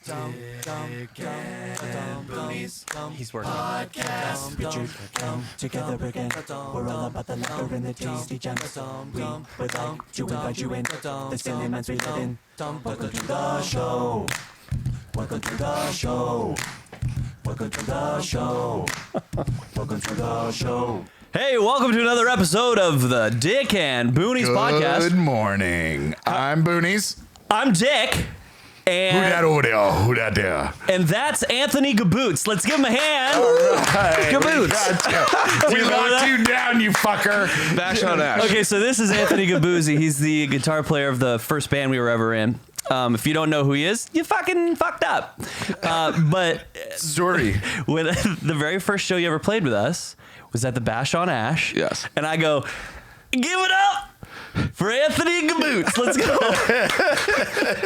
Dick and Boonies. He's working. Podcast. Pictures come together again. We're all about the laughter and the tasty gems. We would like to invite you in. The silly minds we live in. Welcome to the show. Welcome to the show. Welcome to the show. Welcome to the show. Hey, welcome to another episode of the Dick and Boonies podcast. Good morning. I'm Boonies. I'm Dick. Who that over there? Who that there? And that's Anthony Gabuzzi. Let's give him a hand. Right, Gabuzzi. We locked you down, you fucker. Bash on Ash. Okay, so this is Anthony Gabuzzi. He's the guitar player of the first band we were ever in. If you don't know who he is, you fucking fucked up. But Sorry. when the very first show you ever played with us was at the Bash on Ash. Yes. And I go, give it up for Anthony Gabuzzi. Let's go.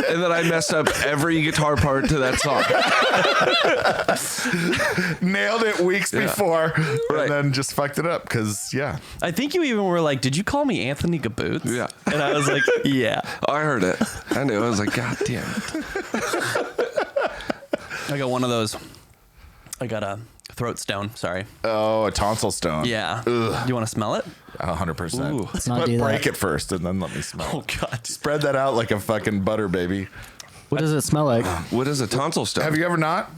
And then I messed up every guitar part to that song. Nailed it weeks before, Right. and then just fucked it up because, yeah. I think you even were like, did you call me Anthony Gabuzzi? Yeah. And I was like, yeah. I heard it. I knew. I was like, God damn it. I got one of those. I got a throat stone. Sorry. Oh, a tonsil stone. Yeah. Ugh. You want to smell it? 100%. Let's not But do that. break it first and then let me smell Oh, it. God. Spread that out like a fucking butter, baby. What does it smell like? What is a tonsil stone? Have you ever not?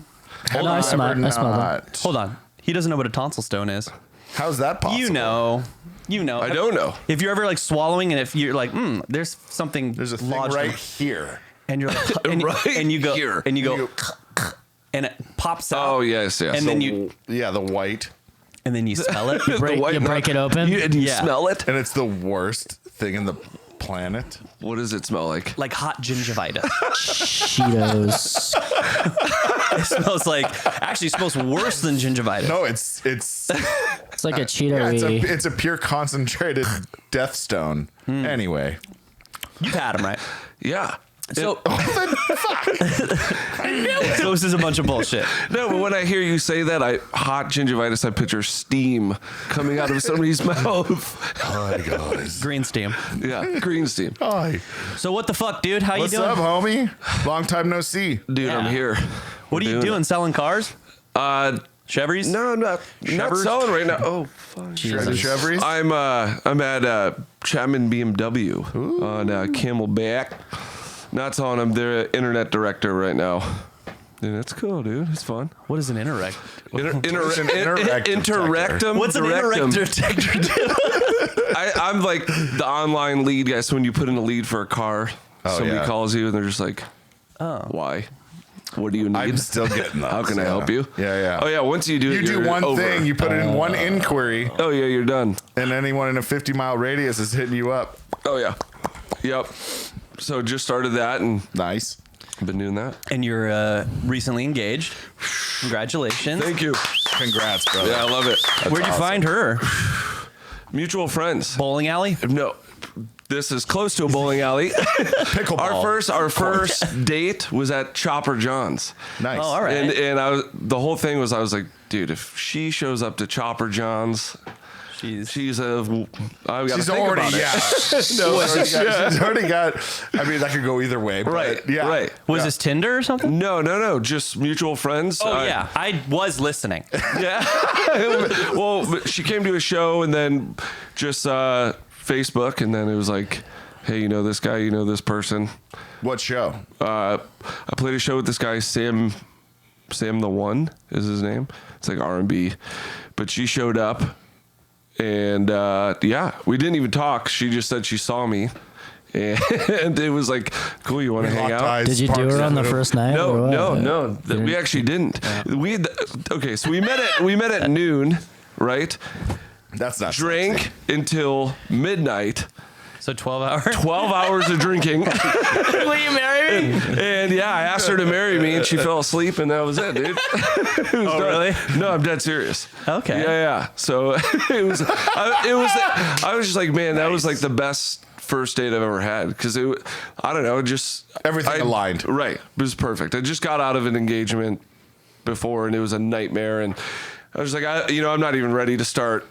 No, I smell them. Hold on. He doesn't know what a tonsil stone is. How's that possible? You know. You know. I don't know. If you're ever like swallowing and if you're like, there's something There's a thing lodged right in- here. and you're like, and, Right and you go here. and you go and it pops out. Oh, yes. And then you Yeah, the white. and then you smell it. The white You break it open? You Yeah. smell it? And it's the worst thing in the planet. What does it smell like? Like hot gingivitis. Cheetos. It smells like, actually it smells worse than gingivitis. No, it's It's like a yeah, Cheeto-y. it's a pure concentrated death stone. Anyway. You've had them, right? Yeah. So, so this is a bunch of bullshit. No, but when I hear you say that, hot gingivitis, I picture steam coming out of somebody's mouth. Hi, guys. Green steam. Yeah, green steam. Hi. So what the fuck, dude? How What's you doing? up, homie? Long time no see. Dude, Yeah. I'm here. What are you doing? Selling cars? Chevys? No, I'm not Chevers? selling right now. Oh, fuck. Shredded Chevries? I'm at Chapman BMW on Camelback. Not selling. I'm their internet director right now. Dude, that's cool, dude. It's fun. What is an interrect? What's an interrectum Interrectum. What's an directum. interrect detector do? I'm like the online lead guy. So when you put in a lead for a car, somebody yeah. calls you and they're just like, why? What do you need? I'm still getting those. How can I help you? Yeah. Oh, yeah. Once you do it, You do you're one over. thing, you put it in one inquiry, Oh, yeah, you're done. and anyone in a 50-mile radius is hitting you up. Oh, yeah. Yep. So just started that and Nice. been doing that. And you're recently engaged. Congratulations. Thank you. Congrats, brother. Yeah, I love it. Where'd you awesome. find her? Mutual friends. Bowling alley? No, this is close to a bowling alley. Pickleball. Our first date was at Chopper John's. Nice. Oh, all right. And the whole thing was I was like, dude, if she shows up to Chopper John's, she's I gotta She's think already, about it. yeah. She's already got, I mean, that could go either way. But Right, yeah. right. Was this Tinder or something? No, just mutual friends. Oh, yeah. I was listening. Yeah. Well, but she came to a show and then just Facebook, and then it was like, hey, you know this guy, you know this person. What show? I played a show with this guy, Sam the One is his name. It's like R&B, but she showed up, and yeah, we didn't even talk. She just said she saw me, and it was like, cool. You want to hang Locked out? eyes, Did you do sparks her on the everywhere. first night? or what? No. We actually didn't. Okay, so we met at noon, right? That's not Drank sexy. until midnight. So 12 hours? 12 hours of drinking. Will you marry me? And yeah, I asked her to marry me and she fell asleep and that was it, dude. It was done. Really? No, I'm dead serious. Okay. Yeah. So I was just like, man, that was like the best first date I've ever had. Cause I don't know, just Everything aligned. Right. It was perfect. I just got out of an engagement before and it was a nightmare. And I was like, I'm not even ready to start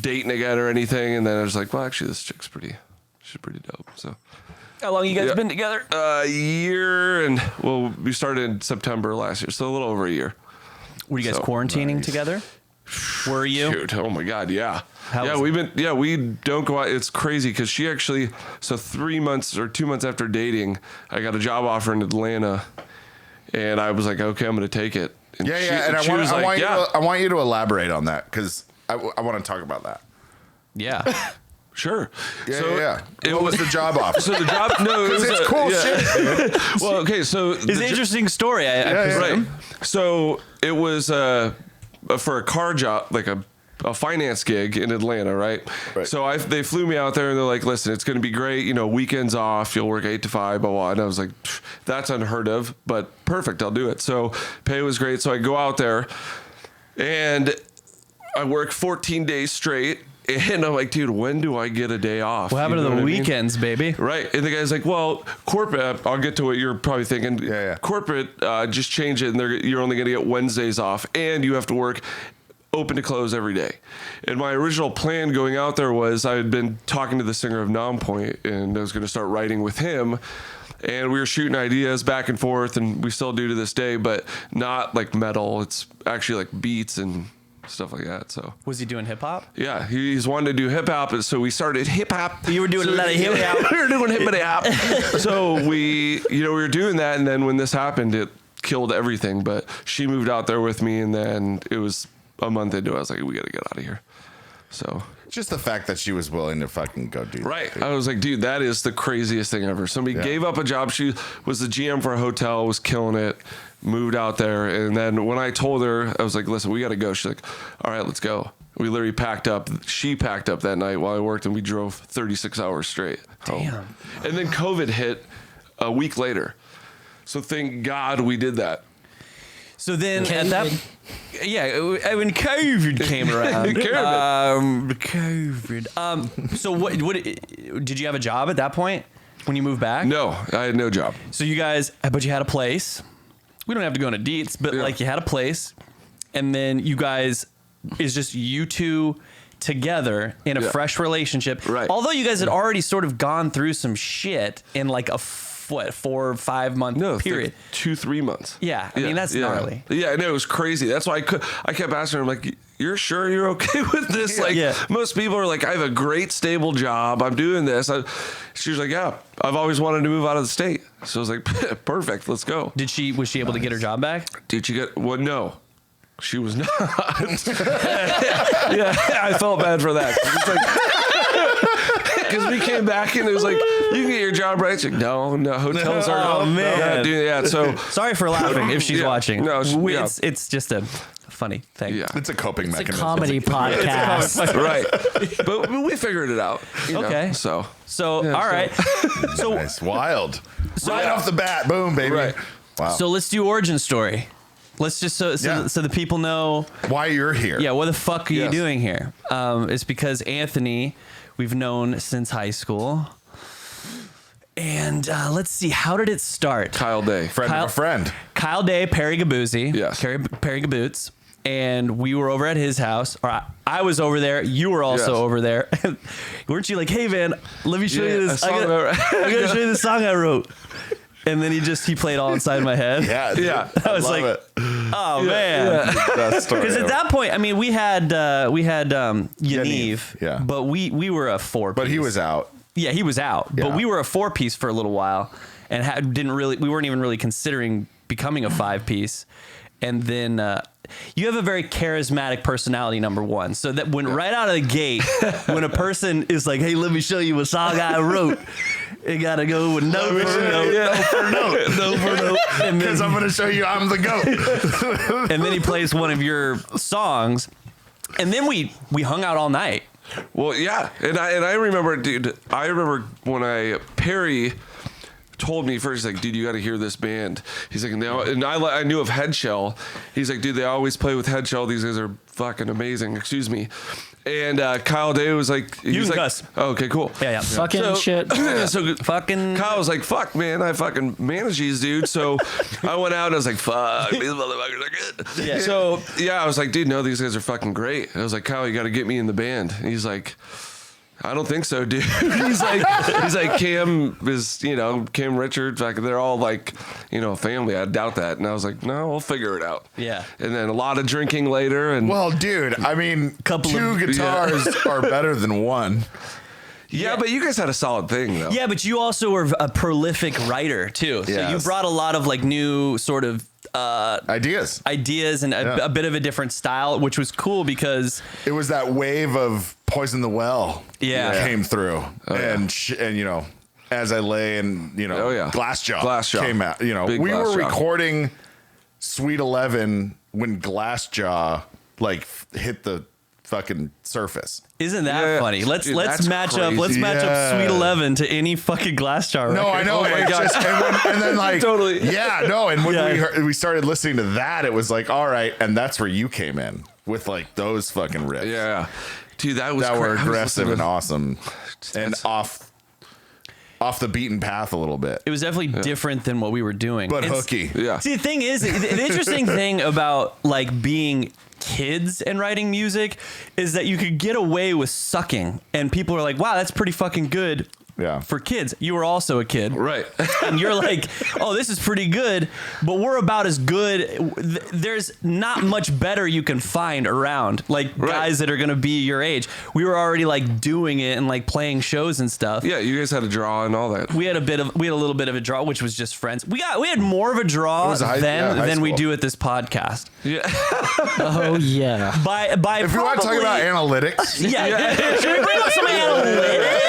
dating again or anything. And then I was like, well, actually this she's pretty dope. So How long you guys been together? A year, and well, we started in September last year, so a little over a year. Were you guys quarantining together? Were you? Dude, oh my God, yeah. How we don't go out. It's crazy because she actually, so 3 months or 2 months after dating, I got a job offer in Atlanta, and I was like, okay, I'm going to take it. And And she was like, I want you to elaborate on that because I want to talk about that. Yeah. Sure. Yeah. It What was the job offer? So the job, no, it was It's cool shit, dude. Well, okay, so It's an interesting story. I presume. right. So it was for a car job, like a finance gig in Atlanta, right? So they flew me out there and they're like, listen, it's going to be great. You know, weekends off, you'll work 8 to 5, blah, blah. And I was like, that's unheard of, but perfect. I'll do it. So pay was great. So I go out there and I work 14 days straight. And I'm like, dude, when do I get a day off? What happened to the weekends, baby? Right. And the guy's like, well, corporate, I'll get to what you're probably thinking. Yeah. Corporate, just change it and you're only going to get Wednesdays off and you have to work open to close every day. And my original plan going out there was I had been talking to the singer of Nonpoint and I was going to start writing with him. And we were shooting ideas back and forth and we still do to this day, but not like metal. It's actually like beats and stuff like that. So Was he doing hip hop? yeah, he's wanted to do hip hop, and so we started hip hop. You were doing a lot of hip hop. We were doing hip hop. So we were doing that, and then when this happened, it killed everything. But she moved out there with me, and then it was a month into it. I was like, we got to get out of here. So Just the fact that she was willing to fucking go do that. right, I was like, dude, that is the craziest thing ever. Somebody gave up a job. She was the GM for a hotel, was killing it. Moved out there, and then when I told her, I was like, listen, we got to go. She's like, all right, let's go. We literally packed up. She packed up that night while I worked, and we drove 36 hours straight home. Damn. And then COVID hit a week later. So thank God we did that. So then at that, when COVID came around, COVID. So what did you have a job at that point when you moved back? No, I had no job. So you guys, but you had a place. We don't have to go into deets, but like you had a place, and then you guys is just you two together in a fresh relationship. Right. Although you guys had already sort of gone through some shit in like a 4 or 5 month period. 2-3 months. Yeah, I mean that's gnarly. Yeah, I know, it was crazy. That's why I kept asking her, I'm like, you're sure you're okay with this? Like most people are like, I have a great stable job. I'm doing this. She was like, yeah, I've always wanted to move out of the state. So I was like, perfect, let's go. Was she able to get her job back? Did you get what? No, she was not. Yeah, I felt bad for that. Because we came back and it was like, you can get your job right. It's like, no, hotels are. Oh man, So sorry for laughing if she's watching. No, it's just a funny thing. yeah, It's a coping It's a mechanism. comedy podcast. right. But we figured it out. Okay. So all right. So Nice. Wild. Right off the bat. Boom, baby. Right. Wow. so let's do origin story. Let's just so the people know. Why you're here. Yeah, what the fuck are you Yes. doing here? It's because Anthony, we've known since high school. And let's see, how did it start? Kyle Day. Friend of a friend. Kyle Day, Perry Gabuzzi. Yes. Perry Gaboots. And we were over at his house, or I was over there. You were also Yes. over there. Weren't you like, hey, man, let me show you this. a song I'm going to show you the song I wrote. And then he played all inside my head. Yeah. Dude. Yeah. I was love like, it. oh, man. Best story Because at ever. that point, I mean, we had Yaniv, yeah. but we were a 4-piece. But he was out. Yeah, he was out. Yeah. But we were a 4-piece for a little while, and we weren't even really considering becoming a 5-piece. And then you have a very charismatic personality, number one. So that when right out of the gate, when a person is like, "Hey, let me show you a song I wrote," it gotta go with note for note, note for note, and Because I'm going to show you I'm the GOAT. then he plays one of your songs, and then we hung out all night. Well, yeah, and I remember, dude. I remember when Perry told me first, like, dude, you got to hear this band. He's like, and I knew of Headshell. He's like, dude, they always play with Headshell. These guys are fucking amazing. Excuse me. And Kyle Day was like, You was can like, cuss. oh, okay, cool. Yeah. Fucking shit. So Fucking Kyle was like, fuck, man, I fucking manage these, dude. So I went out and I was like, fuck, these motherfuckers are good. Yeah. So, yeah, I was like, dude, no, these guys are fucking great. I was like, Kyle, you got to get me in the band. And he's like, I don't think so, dude. he's like Cam is, Cam Richards, like they're all like, family. I doubt that. And I was like, no, we'll figure it out. Yeah. And then a lot of drinking later. And Well, dude, I mean, two guitars are better than one. yeah, but you guys had a solid thing though. Yeah, but you also were a prolific writer too. So you Yes. brought a lot of like new sort of Ideas. and a bit of a different style, which was cool because It was that wave of Poison the Well Yeah. came through. And as I lay and, Glassjaw came out. Big We were Glassjaw. recording Sweet 11 when Glassjaw hit the fucking surface. isn't that Yeah. funny? Let's Dude, that's match up. crazy. Let's match up Yeah. Sweet 11 to any fucking Glassjaw record. No, I know. Oh my It's God. just- and then like Totally. Yeah, no. And when Yeah. we started listening to that, it was like, all right, and that's where you came in with like those fucking riffs. Yeah. Dude, that was That were I was aggressive listening and to- awesome and off the beaten path a little bit, It was definitely different than what we were doing. but It's- hooky. Yeah. See, the thing is, the interesting thing about like being kids and writing music is that you could get away with sucking, and people are like, "Wow, that's pretty fucking good." Yeah. For kids, you were also a kid, Right. and you're like, "Oh, this is pretty good," but we're about as good. There's not much better you can find around, like Right. guys that are gonna be your age. We were already like doing it and like playing shows and stuff. Yeah, you guys had a draw and all that. We had a little bit of a draw, which was just friends. We had more of a draw was high than we school. do at this podcast. Yeah. Oh yeah. By If we want to talk about analytics, yeah, should we bring up some analytics?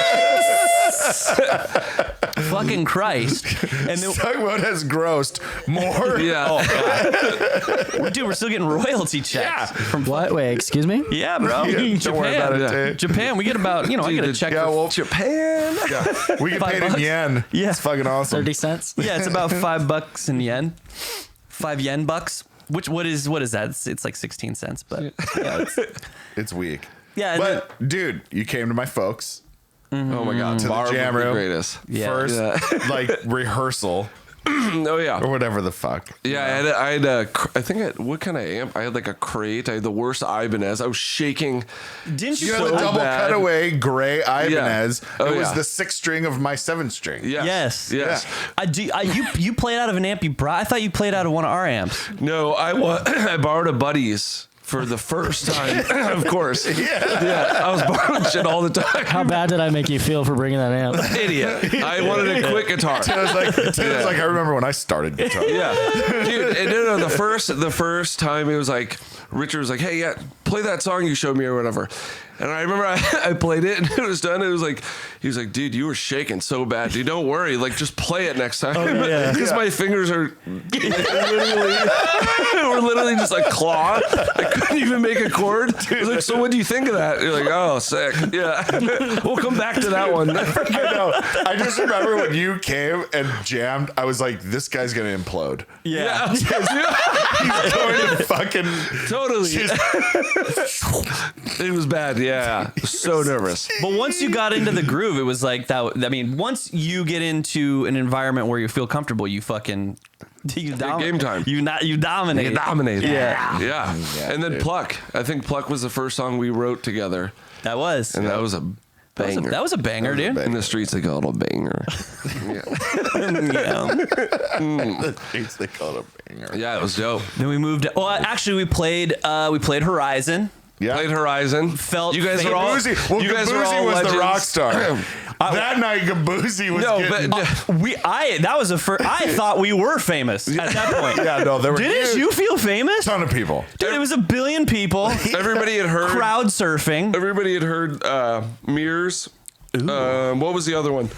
Fucking Christ! And then, Stuckmode has grossed more. Yeah. dude, we're still getting royalty checks Yeah. from What? Wait, excuse me? yeah, bro. Don't worry about it. Yeah. Tate. Japan, we get about I get a Dude, check. Yeah, for, well, Japan. yeah. We get paid in $5. yen. Yeah. It's fucking awesome. 30 cents? yeah, it's about $5 in yen. 5 yen bucks. What is that? It's like 16 cents, but yeah, It's weak. yeah. and then- But dude, you came to my folks Oh my God. to the Barb jam was the room. greatest. Yeah. First, like rehearsal Oh yeah. or whatever the fuck. Yeah, I had I think what kind of amp? I had like a crate. I had the worst Ibanez. I was shaking. didn't You you? had So the double bad. cutaway gray Ibanez. Oh, it was yeah. the 6th string of my 7th string. Yes. Yes. Yes. You played out of an amp you brought. I thought you played out of one of our amps. No, I borrowed a buddy's for the first time. Of course. Yeah. I was borrowing shit all the time. How bad did I make you feel for bringing that amp? Idiot. I wanted a quick guitar. It was like I remember when I started guitar. Yeah, dude. And no, the first time it was like Richard was like, "Hey, yeah, play that song you showed me or whatever." And I remember I played it and it was done. It was like he was like, "Dude, you were shaking so bad, dude. Don't worry. Like, just play it next time." yeah. Because my fingers are literally just like claw. I couldn't even make a chord. I was like, "So what do you think of that?" You're like, "Oh, sick. Yeah, we'll come back to that one." I know. I just remember when you came and jammed, I was like, this guy's going to implode. Yeah. He's going to fucking Totally. It was bad. Yeah. So nervous. But once you got into the groove, it was like that. I mean, once you get into an environment where you feel comfortable, you fucking Game time. You dominate. You dominate. Yeah. Yeah. And then dude. Pluck. I think Pluck was the first song we wrote together. That was. And that was a banger. That was a banger, dude. In the streets, they call it a banger. Yeah. They call it a banger. Yeah, it was dope. Then we moved. Well, actually, we played Horizon. Yeah. Played Horizon. Felt you guys were all. Gabuzzi, well, you guys were Gabuzzi all was legends. the rock star. That night, Gabuzzi was No, getting... That was a first. I thought we were famous at that point. yeah, no, there were Didn't you feel famous? ton of people. Dude, it was 1 billion people. Everybody had heard. Crowd surfing. Everybody had heard Mirrors. What was the other one?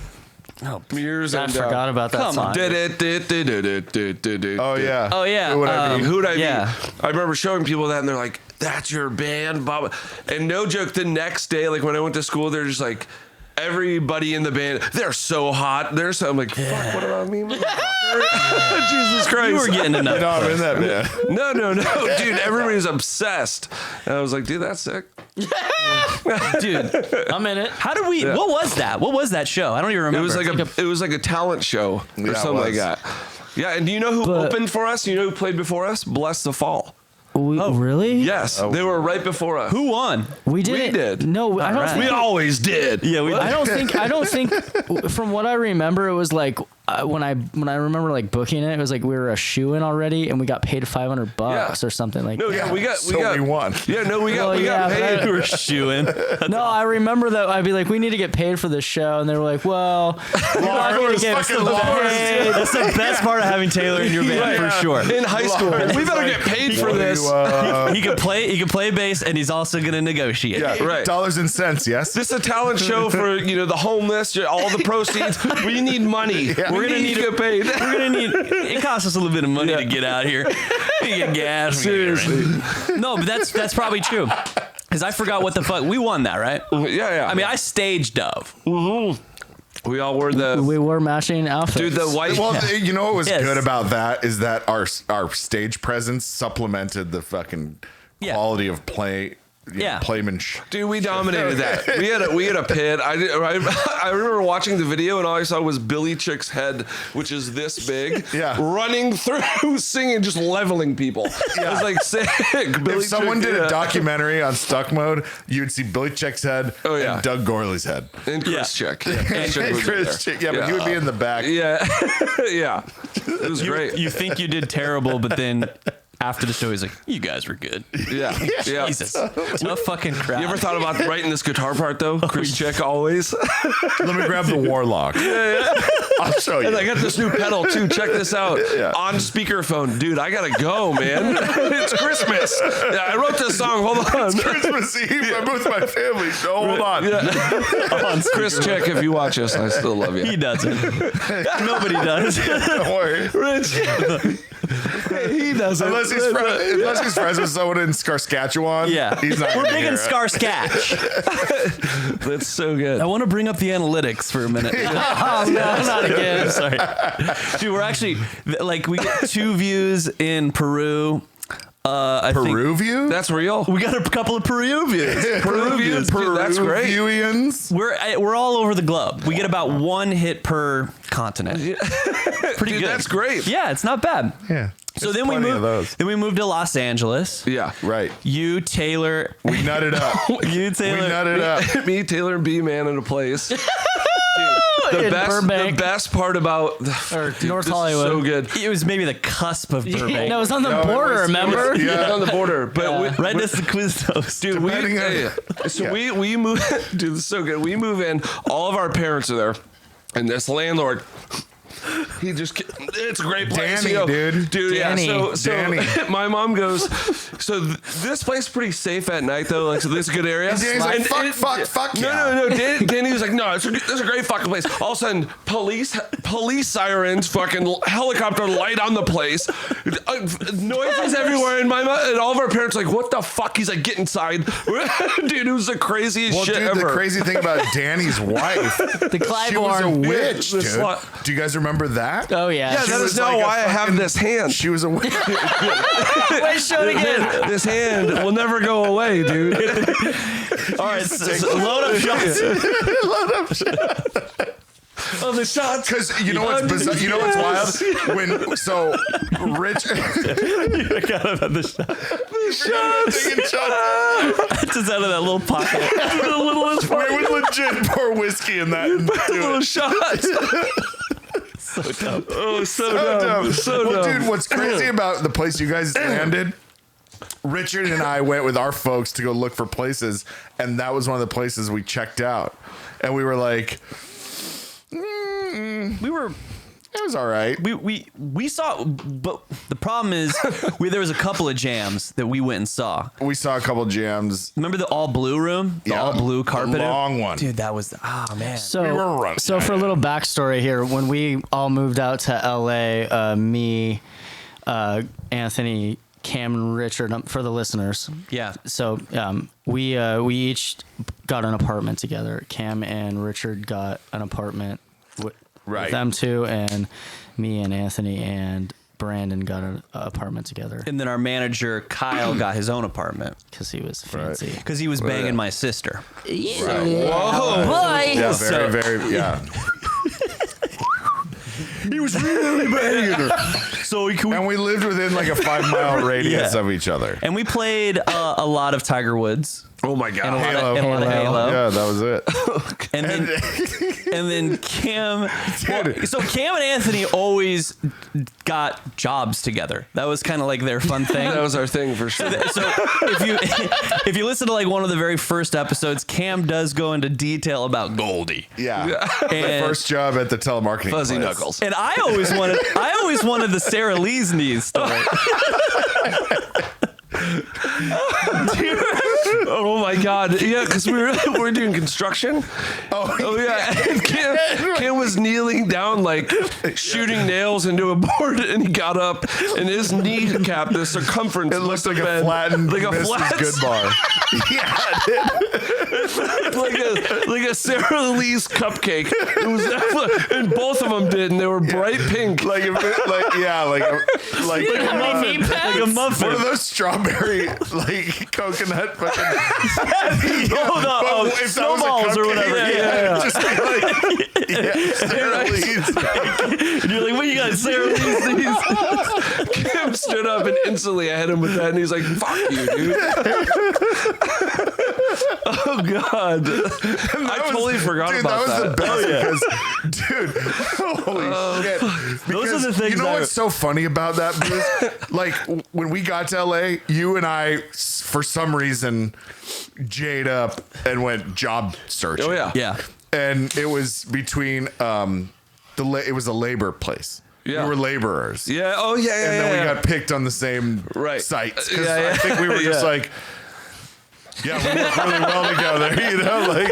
Oh, Mirrors I and. forgot about that come song. on. Did it. Oh, yeah. Oh, yeah. Who would I be? Who'd I be? Yeah. I remember showing people that, and they're like, "That's your band, Bob." And no joke, the next day, like when I went to school, they're just like, everybody in the band, they're so hot. They're so. I'm like, fuck, what about me, motherfucker? Jesus Christ. You were getting enough. No, I'm in that band. No, dude, everybody's obsessed. And I was like, dude, that's sick. Dude, I'm in it. how did we? Yeah. What was that? What was that show? I don't even remember. It was like a talent show or Yeah, it something like was. that. Yeah, and do you know who But- opened for us? You know who played before us? Bless the Fall. Really? Yes, they were right before us. Who won? We did. We did. No, I don't. right. Think We always did. Yeah, we. I don't think. From what I remember, it was like when I remember like booking it, it was like we were a shoe-in already, and we got paid $500 or something like. No, that. yeah, we won. Yeah, no, we got Well, yeah, paid. We were shooing. No, I remember that I'd be like, we need to get paid for this show, and they were like, well, you're not going to get fucking Lars. paid. That's the best part of having Taylor in your band for sure. In high school, we better get paid for this. He can play bass, and he's also gonna negotiate. Yeah, Right. Dollars and cents, yes? This is a talent show for the homeless, all the proceeds. We need money. We're gonna need to get paid. We're gonna need. It costs us a little bit of money to get out here. We get gas. Seriously. No, but that's probably true. Because I forgot what the fuck we won that, right? Yeah. I mean, I staged Dove. We all wore We wore matching outfits. dude the white. Well, you know what was Yes. good about that is that our stage presence supplemented the fucking Yeah. quality of play. Yeah. Playmanship. Dude, we dominated that. We had a pit. I remember watching the video and all I saw was Billy Chick's head, which is this big, running through, singing, just leveling people. I was like, sick. Billy If someone Chick, did a documentary on Stuckmode, you'd see Billy Chick's head and Doug Gorley's head. and Chris Chick. And Chris Chick was Chris there. Chick, but he would be in the back. Yeah, yeah. It was great. You think you did terrible, but then after the show, he's like, "You guys were good." Yeah, yeah. Jesus, what a fucking crowd. You ever thought about writing this guitar part though? Chris Chick always. Let me grab the Warlock. I'll show you. And I got this new pedal too. Check this out. On speakerphone. Dude, I gotta go, man. It's Christmas. Yeah, I wrote this song. Hold on. It's Christmas Eve. I'm with my family. So hold on. Yeah. Chris Chick, if you watch us, I still love you. He doesn't. Nobody does. Don't worry. Rich. He doesn't. Unless he's friends with someone in Saskatchewan. Yeah, He's not we're gonna big hear in it. Scar-Sketch. That's so good. I want to bring up the analytics for a minute. Oh, no, not again. I'm sorry. Dude, we're actually, like, we get 2 views in Peru. I think Peruvian? That's real. we got a couple of Peruvians. Peruvian. Dude, that's great. Peruvians. We're all over the globe. We get about 1 hit per continent. Pretty Dude, good. that's great. Yeah, it's not bad. Yeah. So There's then we plenty of moved. those. Then we moved to Los Angeles. Yeah. Right. You, Taylor. We nutted up. You, Taylor. We nutted up. Me, Taylor, and B Man in a place. In The Burbank. best part about Or dude, North this is Hollywood. so good. It was maybe the cusp of Burbank. No, it was on the No, it border, was- remember? Yeah. On the border, but we, Right next to Quiznos. dude, we Depending on- so we move. Dude, this is so good. We move in. All of our parents are there, and this landlord. He just, it's a great place. Danny, dude. Danny. Yeah, so Danny. my mom goes, so this place is pretty safe at night, though. Like, so this is a good area. And Danny's like, And- fuck No, yeah. no. Danny was like, no, this is a great fucking place. All of a sudden, police sirens, fucking helicopter light on the place, noises everywhere. And my mom, and all of our parents are like, what the fuck? He's like, get inside, dude. It was the craziest Well, shit dude, ever. the crazy thing about Danny's wife, The she was a Clybourne. witch, The dude. slut. Do you guys remember that? Oh, yeah. Yeah, She that was is now like a why I have fucking- this hand. She was a witch. Wait, show it again. This hand will never go away, dude. All right, so load up shots. Oh, the shots. Because you know what's bizarre? You know what's wild? When so Rich I got him at the shot. taking shots. Just out of that little pocket. The littlest We part. would legit pour whiskey in that and do Little it. shots. So dumb. Oh, so So dumb. dumb. So Well, dumb. dude, what's crazy about the place you guys landed? Richard and I went with our folks to go look for places, and that was one of the places we checked out. And we were like, We were. it was all right. We saw, but the problem is, there was a couple of jams that we went and saw. We saw a couple jams. Remember the all blue room, the Yeah, all blue the carpet, long one. dude. That was man. So, We were running. so for a little backstory here, when we all moved out to LA, me, Anthony, Cam, and Richard, for the listeners. Yeah. So we each got an apartment together. Cam and Richard got an apartment with Right. them two, and me and Anthony and Brandon got an apartment together And then our manager Kyle got his own apartment because he was fancy. because he was banging my sister. Whoa. Boy! Yeah, So- very, yeah. He was really banging her. So and we lived within like a 5-mile radius of each other. And we played a lot of Tiger Woods. Oh my God. And a lot of Halo. Yeah, that was it. And then Cam. Well, so Cam and Anthony always got jobs together. That was kind of like their fun thing. That was our thing for sure. So if you listen to like one of the very first episodes, Cam does go into detail about Goldie. Yeah. And, My first job at the telemarketing Fuzzy place. Knuckles. And I always wanted the Sarah Lee's knees story. Oh my God! Yeah, because we were doing construction. Oh yeah. And Cam was kneeling down, like shooting nails into a board, and he got up, and his kneecap, the circumference, It looks like a been flattened like a Mrs. flat, Goodbar. like a Sarah Lee's cupcake. It was, and both of them did, and they were bright pink. like a muffin. Like a muffin. One of those strawberry, like coconut fucking. Snowballs or whatever. Yeah. Just be like, Sarah Lee's. And you're like, what you got, Sarah Lee's knees? Cam stood up and instantly I hit him with that, and he's like, "Fuck you, dude." Oh God, I totally forgot about that. That was the best because, dude, holy shit. Those are the things. You know what's so funny about that, Bruce? Like when we got to LA, you and I, for some reason, jade up and went job searching. Oh yeah, Yeah. And it was between it was a labor place. Yeah. We were laborers. yeah. Oh yeah, yeah. And then yeah. we got picked on the same sites because Yeah. I think we were just like, yeah, we work really well together, you know, like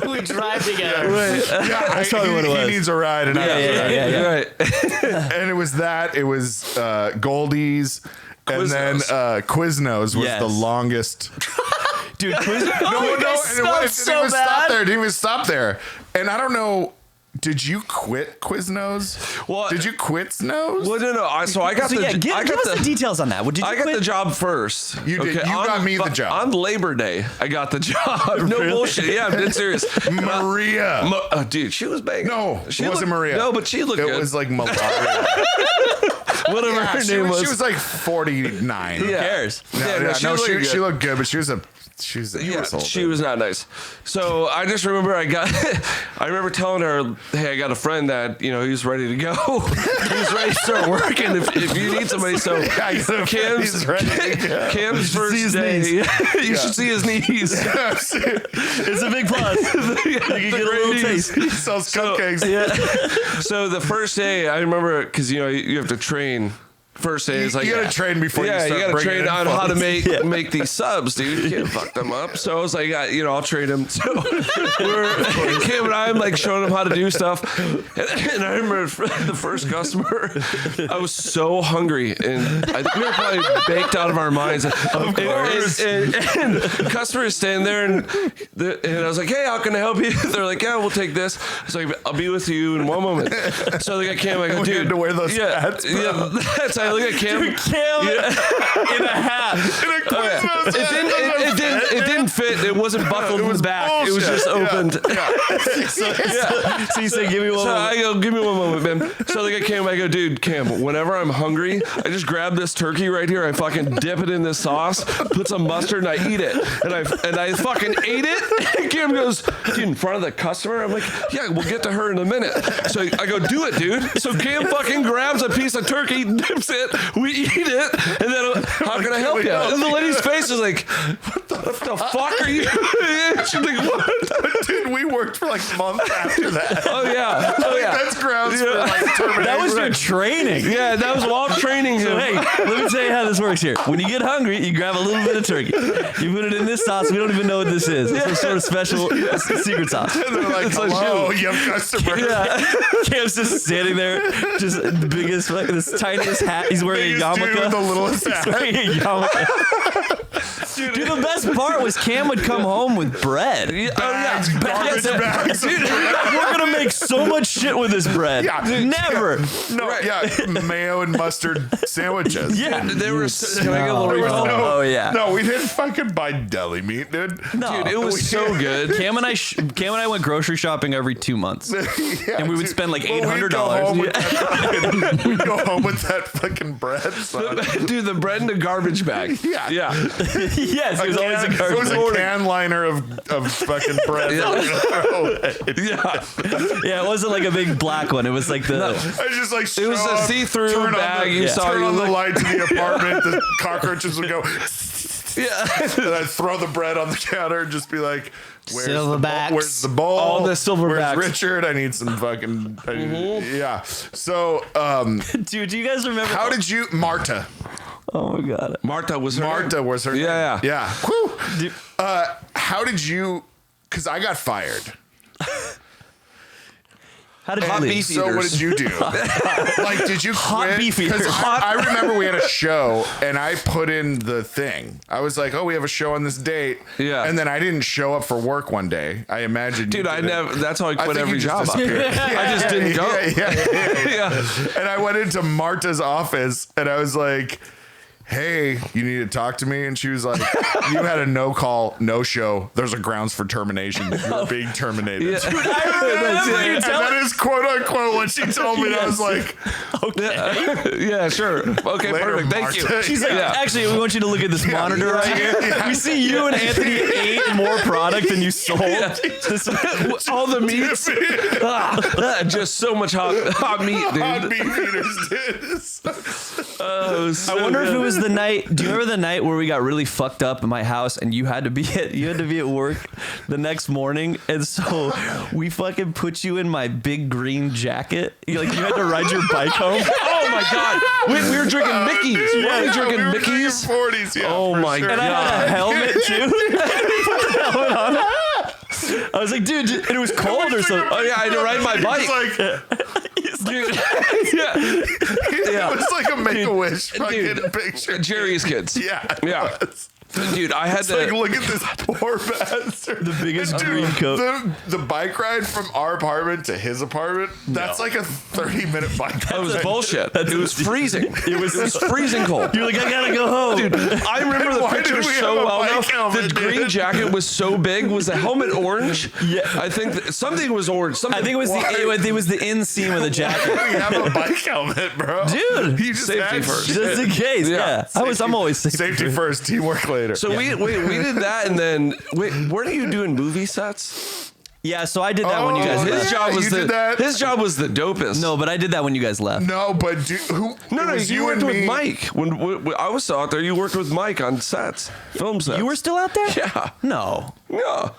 We drive together. Right. yeah, That's probably what it was. He needs a ride, and I have a ride. Yeah. Right. And it was that. It was Goldie's, and then Quiznos. Quiznos was Yes. the longest. Dude, quiz. No, and it smelled so didn't even stop bad. there. It didn't even stop there. And I don't know. Did you quit Quiznos? Well, Did you quit Snows? Well, no. So I got So yeah, give I us got the details on that. Did you I got quit? the job first. You did. You got me the job. On Labor Day, I got the job. No bullshit. Yeah, I'm dead serious. Maria. Dude, she was banging. No, she it wasn't looked, Maria. No, but she looked It good. was like malaria. Whatever Yeah, her she name was. was like 49. Who cares? She looked good. She looked good, but she was a asshole, she dude. was not nice. So I just remember I remember telling her, hey, I got a friend that, he's ready to go. He's ready to start working if you need somebody. So He's ready to go. Cam's first his day, knees. you should see his knees. It's a big plus. You can get a little taste. He sells cupcakes. So the first day, I remember, because you have to train. First day is like you gotta train before you start you gotta bringing train in on how to folks. make these subs, dude. You can't fuck them up. So I was like, I'll train him. So Cam and I'm like showing him how to do stuff. And I remember the first customer, I was so hungry, and I think we were probably baked out of our minds. Of course. And the customer is standing there, and I was like, hey, how can I help you? They're like, yeah, we'll take this. I was like, I'll be with you in one moment. So they got Cam. I go, We dude, had to wear those hats, bro. yeah, that's. I look at Cam. Cam in a hat. It didn't fit. It wasn't buckled in the back. bullshit. It was just opened. So you say, give me one. So I go, give me one moment, man. So like I came, I go, dude, Cam, whenever I'm hungry, I just grab this turkey right here. I fucking dip it in this sauce, put some mustard, and I eat it. And I fucking ate it. And Cam goes, dude, in front of the customer? I'm like, yeah, we'll get to her in a minute. So I go, do it, dude. So Cam fucking grabs a piece of turkey, dips it, we eat it, and then how can I help you? And the lady's face is like, what the fuck are you? She's like, what? Dude, we worked for like a month after that. Oh yeah. That's grounds for like termination. That was your training. Yeah, that was while training him. So, hey, let me tell you how this works here. When you get hungry, you grab a little bit of turkey. You put it in this sauce. We don't even know what this is. It's some sort of special secret sauce. And they're like, hello, young customer. Yeah. Cam's just standing there, just the biggest, this tiniest hat. He's wearing a Biggest dude yarmulke. with the littlest He's hat. wearing a yarmulke. Dude, the best part was Cam would come home with bread. Bags, garbage bags. Dude, we're gonna make so much shit with this bread. Yeah. Never. No, mayo and mustard sandwiches. Yeah. They were. Can I get a little There was recall? Oh, yeah. No, we didn't fucking buy deli meat, dude. No. Dude, it was so good. Cam and I went grocery shopping every 2 months. Yeah, And we would dude. spend like Well, $800. We'd go home with that fucking bread. son. Dude, the bread in a garbage bag. Yeah. Yeah. Yes, it was always a It was garbage. a can liner of fucking bread. Yeah. Yeah, it wasn't like a big black one. It was like the. I just like It was show a up, see-through turn on bag. the- You saw turn you on the look- lights in the apartment. The cockroaches would go. Yeah. And I'd throw the bread on the counter and just be like, "Where's the Silverbacks. bowl? Where's the bowl? All the silverbacks. Where's Richard? I need some fucking yeah." So, Dude, do you guys remember? how did you, Marta? Oh my god. Marta was her Marta name. was her name. Yeah. Yeah. Whew. Dude, How did you? Because I got fired. how did you Hot leave? beef So what eaters. did you do? Like, did you Hot quit? beef 'Cause eaters. I remember we had a show and I put in the thing. I was like, "Oh, we have a show on this date." Yeah. And then I didn't show up for work one day. I imagine. Dude, you I did it. never. That's how I quit think every you just job. Up here. disappeared. I just didn't go. Yeah. Yeah. And I went into Marta's office and I was like, "Hey, you need to talk to me." And she was like, "You had a no call, no show. There's a grounds for termination. You're being terminated." Yeah. And that is quote unquote what she told me. And I was like, Yeah, sure. Okay, Later, perfect. Thank you. Marta. She's like, Yeah. actually, we want you to look at this monitor right here. We see you and Anthony ate more product than you sold. All the meats. Just so much hot meat, dude. hot beef eaters did. Oh, so I wonder if good. it was the night. Do you remember the night where we got really fucked up in my house and you had to be at work the next morning, and so we fucking put you in my big green jacket. You had to ride your bike home. Oh my god, we were drinking Mickey's. Yeah, Were we drinking we were Mickey's? drinking 40s. Yeah, Oh for my sure. And I had a helmet too. Put the helmet on. I was like, dude, and it was cold or something. Oh yeah, I had to ride my bike. It's like, Dude. Yeah. it was like a Make-A-Wish fucking picture. Jerry's kids. Yeah. it Yeah. was. Dude, I had It's to. like, look at this poor bastard. The biggest And green coat. The bike ride from our apartment to his apartment, that's like a 30-minute bike ride. It was bullshit. It was freezing. It was freezing cold. You're like, I gotta go home. Dude, I remember the Why picture did we so have a well bike enough. helmet, The green dude? jacket was so big. Was the helmet orange? Yeah. I think something was orange. Something, I think it was the inseam of the jacket. We have a bike helmet, bro. Dude, you just safety had first. shit. Just in case, Yeah. yeah. I'm always Safety first, teamwork later. So we did that, and then weren't you doing movie sets? Yeah, so I did that when you guys Oh, left. His job was you did that? his job was the dopest. No, but I did that when you guys left. No, but who? No, it was you worked and with me. Mike. When I was out there, you worked with Mike on sets, film sets. You were still out there? Yeah. No. Yeah.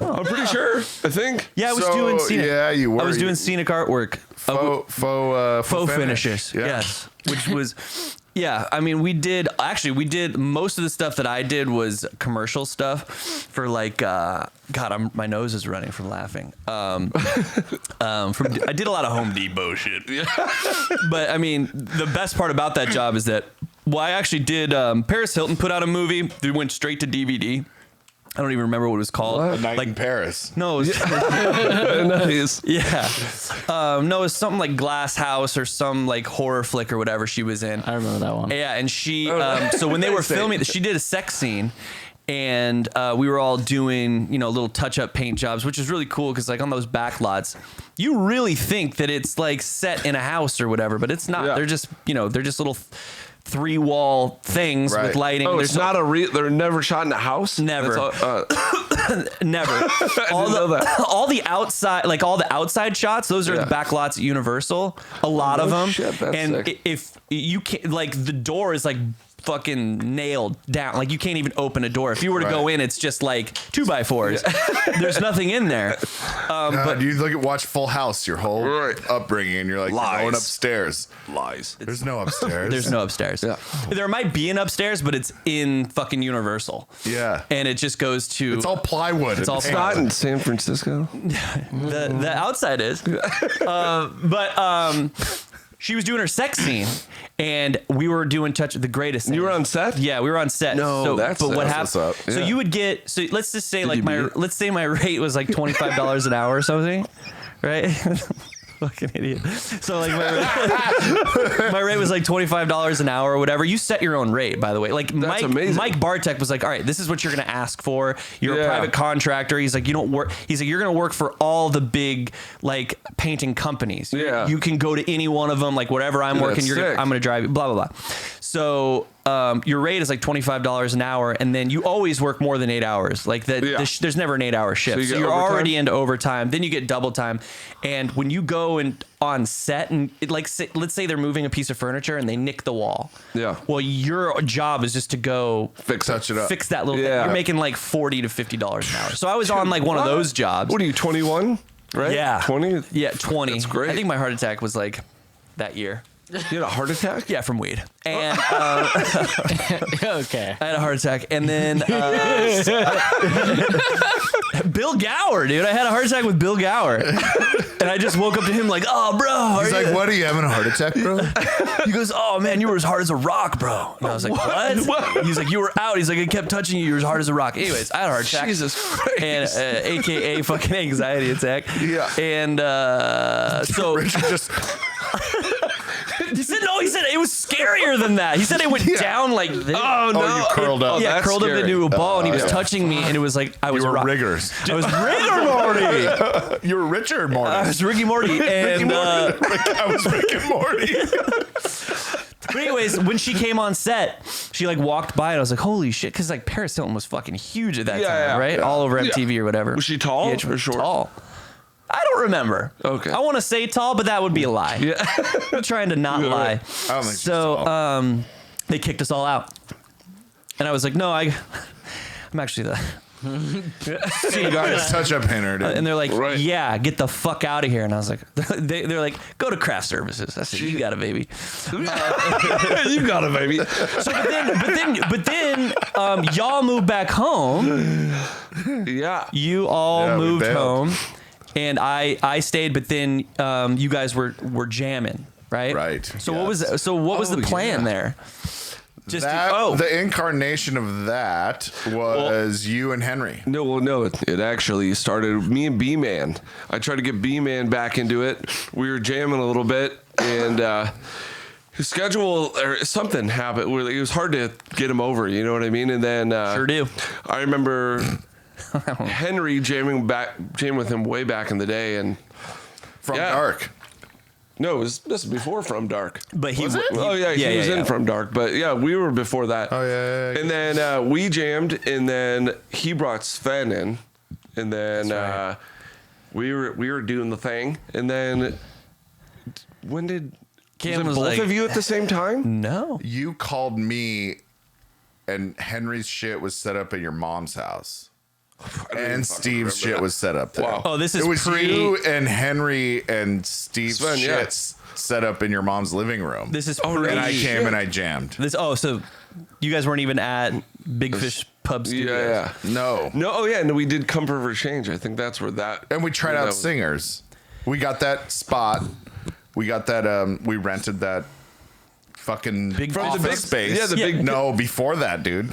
I'm pretty sure. I think. Yeah, I was So, doing scenic. yeah, you were. I was doing scenic artwork. Faux Finishes. Yeah. Yes. Which was, yeah. I mean, we did most of the stuff that I did was commercial stuff for like, God, my nose is running from laughing. I did a lot of Home Depot shit. But I mean, the best part about that job is that, well, I actually did, Paris Hilton put out a movie that went straight to DVD. I don't even remember what it was called. A Night in Paris. No, it was, Nice. yeah. No, it was something like Glass House or some like horror flick or whatever she was in. I remember that one. Yeah, and she, so when they were filming, she did a sex scene. And we were all doing, little touch-up paint jobs, which is really cool because, like, on those back lots, you really think that it's like set in a house or whatever, but it's not. Yeah. They're just, they're just little three-wall things Right. with lighting. Oh, There's it's not they're never shot in a house? Never. That's all- Never. All the outside, like all the outside shots, those are Yeah. the back lots at Universal. A lot of them. shit, that's and sick. if you can't, like, the door is like fucking nailed down. Like, you can't even open a door. If you were to go Right. in, it's just like 2x4s. There's nothing in there. But you watch Full House your whole Right. upbringing, and you're like, you're Lies. going upstairs. Lies. There's no upstairs. There's no upstairs. Yeah. There might be an upstairs, but it's in fucking Universal. Yeah. And it just goes to It's all plywood. It's all and It's not in San Francisco. the outside is. But she was doing her sex scene, and we were doing the greatest thing. You were on set? Yeah, we were on set. No, but what happened? what's up. So Yeah. you would get. So let's just say Did like you beat it? let's say my rate was like $25 an hour or something, right? Fucking idiot. So like my rate was like $25 an hour or whatever. You set your own rate, by the way. Like That's amazing. Mike Bartek was like, all right, this is what you're gonna ask for. You're a private contractor. He's like, you don't work. He's like, you're gonna work for all the big like painting companies. Yeah. You can go to any one of them. Like whatever I'm working, that's sick. I'm gonna drive you. Blah blah blah. So your rate is like $25 an hour, and then you always work more than 8 hours. Like there's never an 8-hour shift. So you you're get overtime? already into overtime. Then you get double time, and when you go and on set and let's say they're moving a piece of furniture and they nick the wall. Yeah. Well, your job is just to go Touch it up. fix that little thing. Yeah. You're making like $40 to $50 an hour. So I was on like one of those jobs. What are you, 21? Right? Yeah. 20? Yeah, 20. That's great. I think my heart attack was like that year. You had a heart attack? Yeah, from weed. And Okay. I had a heart attack, and then Bill Gower, dude. I had a heart attack with Bill Gower, and I just woke up to him like, "Oh, bro." He's like, "What? Are you having a heart attack, bro?" He goes, "Oh man, you were as hard as a rock, bro." And I was like, "What?" He's like, "You were out." He's like, "I kept touching you. You were as hard as a rock." Anyways, I had a heart attack. Jesus Christ. And AKA fucking anxiety attack. Yeah. And so Richard just he said no. He said it was scarier than that. He said it went down like this. Oh, no. you curled up. Yeah, that's curled up scary. into a ball, and he was yeah. touching me, and it was like I was you were rock. riggers. I was rigor Morty. You were Richard Morty. I was Ricky Morty, and I was Rick and Morty. but anyways, when she came on set, she like walked by, and I was like, "Holy shit!" Because like Paris Hilton was fucking huge at that Yeah, time, yeah, right? yeah. All over MTV or whatever. Was she tall Yeah, or short? Tall. I don't remember. Okay. I want to say tall, but that would be a lie. Yeah. I'm trying to not lie. I don't think she's So tall. they kicked us all out, and I was like, "No, I'm actually the senior artist." Touch-up painter, dude. And they're like, Right. "Yeah, get the fuck out of here." And I was like, "They're like, go to craft services." I said, "You got it, baby." You got it, baby. So, but then, y'all moved back home. Yeah. You all Yeah, we moved bailed. home, and I stayed. But then, you guys were jamming, right? Right, So yes. what was the plan yeah. there? Just the incarnation of that was you and Henry. No, it actually started me and B-Man. I tried to get B-Man back into it. We were jamming a little bit, and his schedule or something happened. It was hard to get him over, you know what I mean? And then Sure do. I remember Henry jamming with him way back in the day, and From Yeah. Dark. no, this is before From Dark. But he Was it? Oh yeah, he was in yeah. From Dark, but yeah, we were before that. Oh, yeah. And then we jammed, and then he brought Sven in, and then right. we were doing the thing, and then when did Cam was was it both like- of you at the same time? No. You called me, and Henry's shit was set up at your mom's house. And Steve's shit was set up there. Wow. Oh, this is It was pre. you and Henry and Steve's Sven, yeah. shits set up in your mom's living room. This is Oh, pre. and I shit. came and I jammed. So you guys weren't even at Big Fish Pub Studios. Yeah. No. Oh yeah, no, we did Comfort for Change. I think that's where that. And we tried where out that was. singers. We got that spot. We got that. We rented that fucking Big office Fish- space. yeah, the big- No, before that, dude.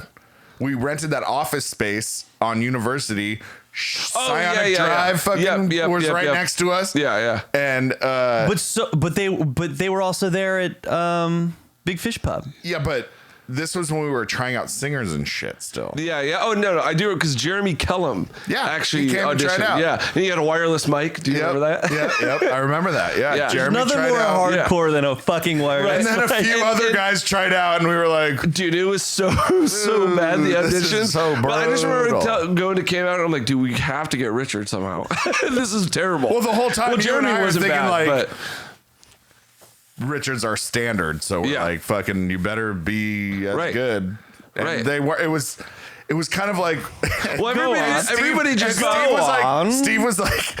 We rented that office space on University. Scionic Drive fucking was right next to us. Yeah. And But they were also there at Big Fish Pub. yeah, but this was when we were trying out singers and shit still. Yeah. Oh no, I do it because Jeremy Kellum. Yeah, actually he came and tried auditioned. out. Yeah, and he had a wireless mic. Do you remember that? Yep, I remember that. Yeah, Yeah. Jeremy Nothing tried more out. hardcore than a fucking wireless. And then a few other guys tried out, and we were like, Dude, it was so bad, the This is audition. so But I just remember brutal. going to came out and I'm like, dude, we have to get Richard somehow. This is terrible. well, the whole time Well, you and Jeremy I were wasn't thinking bad, like, but Richard's our standard, so we're Yeah. like, fucking, you better be as Right. good. And Right. they were. It was kind of like. well, everybody just Steve was like,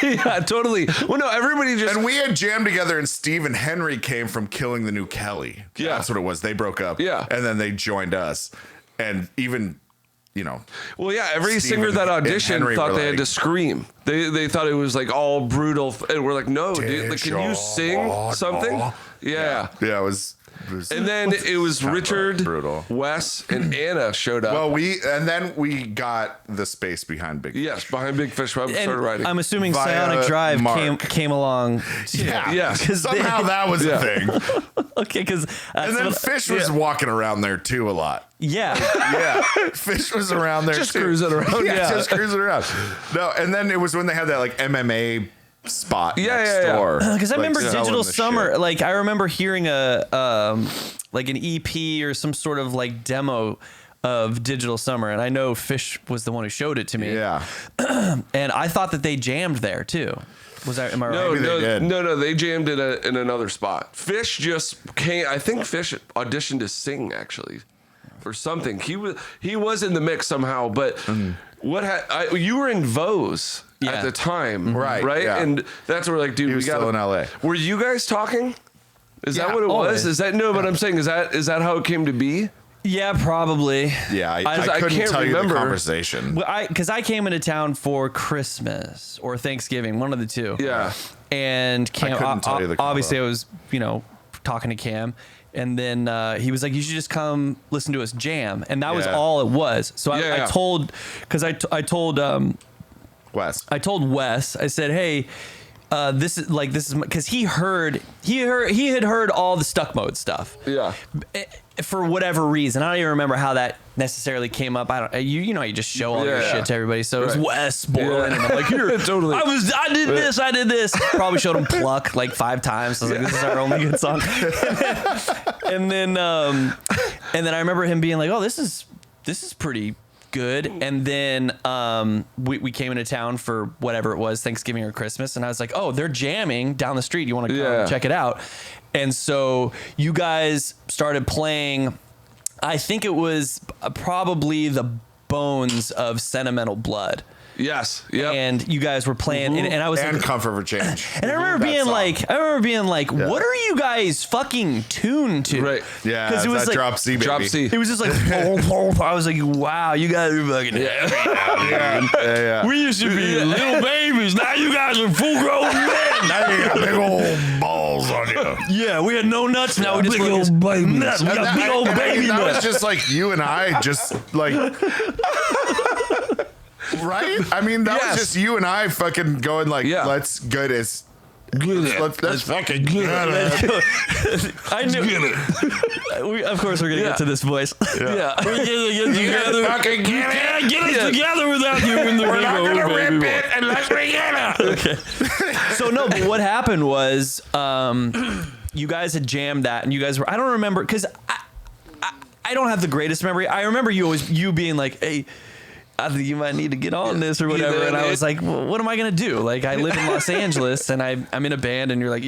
yeah, totally. Well, no, everybody just and we had jammed together, and Steve and Henry came from Killing the New Kelly. Yeah. That's what it was. They broke up. Yeah. And then they joined us, and even, you know, Well, yeah, every Steve singer and- that and auditioned Henry thought were they had like- to scream. They thought it was like all brutal, and we're like, no, dude, like, can you sing something? Yeah. Yeah, it was And then it was kind of Richard, brutal. Wes, and Anna showed up. Well, then we got the space behind Big. Yes, behind Big Fish Pub, And started riding. I'm assuming Via Psionic Drive Mark. came along. Yeah, Yeah. Somehow that was a thing. Okay, because And then Fish was walking around there too a lot. yeah. Yeah, Fish was around there Just too. cruising around, yeah. just cruising around. No, and then it was when they had that like MMA spot Yeah, next yeah, yeah. door. Because I like, remember selling Digital the Summer. shit. Like I remember hearing a like an EP or some sort of like demo of Digital Summer, and I know Fish was the one who showed it to me. Yeah, And I thought that they jammed there too. Am I No, right? Maybe they did. no, they jammed it in another spot. Fish just came. I think Fish auditioned to sing actually, or something. He was in the mix somehow. But you were in Vose Yeah. at the time, Right, Right, yeah. and that's where like, dude, he was we got still in LA. Were you guys talking? Is that Yeah, what it always. was? Is that no? But I'm saying, is that how it came to be? Yeah, probably. Yeah, I I couldn't can't tell you remember. the conversation. Well, because I came into town for Christmas or Thanksgiving, one of the two. Yeah. And Cam, couldn't tell you the combo. obviously, I was talking to Cam, and then he was like, "You should just come listen to us jam," and that was Yeah. all it was. So Yeah. I told, because I told Wes. I told Wes, I said, "Hey, this is because he had heard all the Stuckmode stuff." Yeah. For whatever reason, I don't even remember how that necessarily came up. I don't. You know, you just show all your Yeah. shit to everybody. So it was Right. Wes Borland, Yeah. and I'm like, "Here, Totally. I did this. Probably showed him Pluck like 5 times. I was like, "This is our only good song." and then I remember him being like, "Oh, this is pretty good." And then we came into town for whatever it was, Thanksgiving or Christmas, and I was like, "Oh, they're jamming down the street. You want to come Yeah. check it out?" And so you guys started playing. I think it was probably the bones of Sentimental Blood. Yes. Yeah. And you guys were playing, and I was And like, Comfort for Change. and I remember being like, what are you guys fucking tuned to? Right. Yeah, because it was that like Drop C, baby. Drop C. It was just like, I was like, wow, you guys are fucking. Yeah. We used to be little babies. Now you guys are full grown men. Now you got big old balls on you. Yeah, we had no nuts. Now we just big old baby nuts. We got big old baby that was nuts. just like you and I, just like. Right? I mean, that Yes. was just you and I fucking going like, Yeah. let's get it. Let's fucking get it. I knew. Of course, we're gonna get to this voice. Yeah. We're gonna get together. fucking get it. Get us together without you in the We're not video, gonna baby rip boy. it unless we get it. Okay. So no, but what happened was, you guys had jammed that, and you guys were. I don't remember because I don't have the greatest memory. I remember you being like, "Hey, I think you might need to get on this or whatever." And I was like, well, "What am I gonna do? Like, I live in Los Angeles, and I'm in a band, and you're like."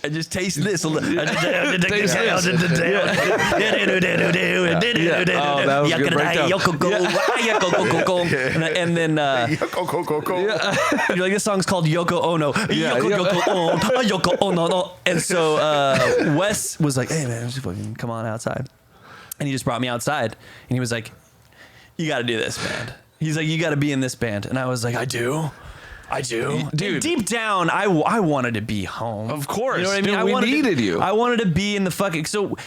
I just taste this. Oh, that was a good breakdown. And then you're like, this song's called Yoko Ono. Yoko Ono. And so Wes was like, "Hey man, just fucking come on outside." And he just brought me outside, and he was like, "You got to do this band." He's like, "You got to be in this band." And I was like, I do. Dude. And deep down, I wanted to be home. Of course. You know what I mean? Dude, I we wanted needed you. I wanted to be in the fucking. So,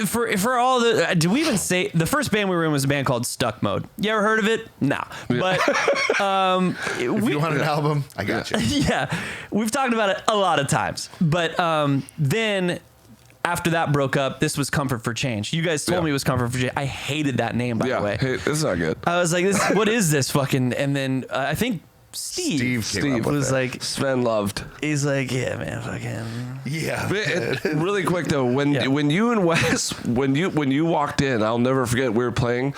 for all the. Did we even say. The first band we were in was a band called Stuckmode. You ever heard of it? No. But. If you want an album, I got you. Yeah. We've talked about it a lot of times. But then. After that broke up, this was Comfort for Change. You guys told me it was Comfort for Change. I hated that name, by the way. Hey, this is not good. I was like, what is this fucking? And then I think Steve came up with was it. like, Sven loved. he's like, yeah, man, fucking. Yeah. Really quick though, when you and Wes, when you walked in, I'll never forget. We were playing,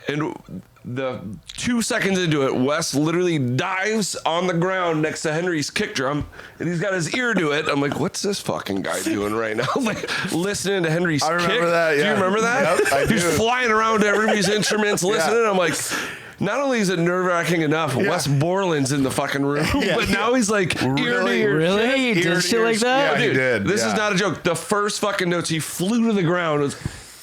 and the 2 seconds into it, Wes literally dives on the ground next to Henry's kick drum, and he's got his ear to it. I'm like, what's this fucking guy doing right now? Like listening to Henry's I remember kick. that, Do you yeah. remember that? Yep, I He's do. flying around to everybody's instruments, listening. I'm like, not only is it nerve-wracking enough, Wes Borland's in the fucking room, but now he's like ear to ear. Really? He Ear did to shit ear. like that? Yeah, he Dude, did. This yeah. is not a joke. The first fucking notes, he flew to the ground. Was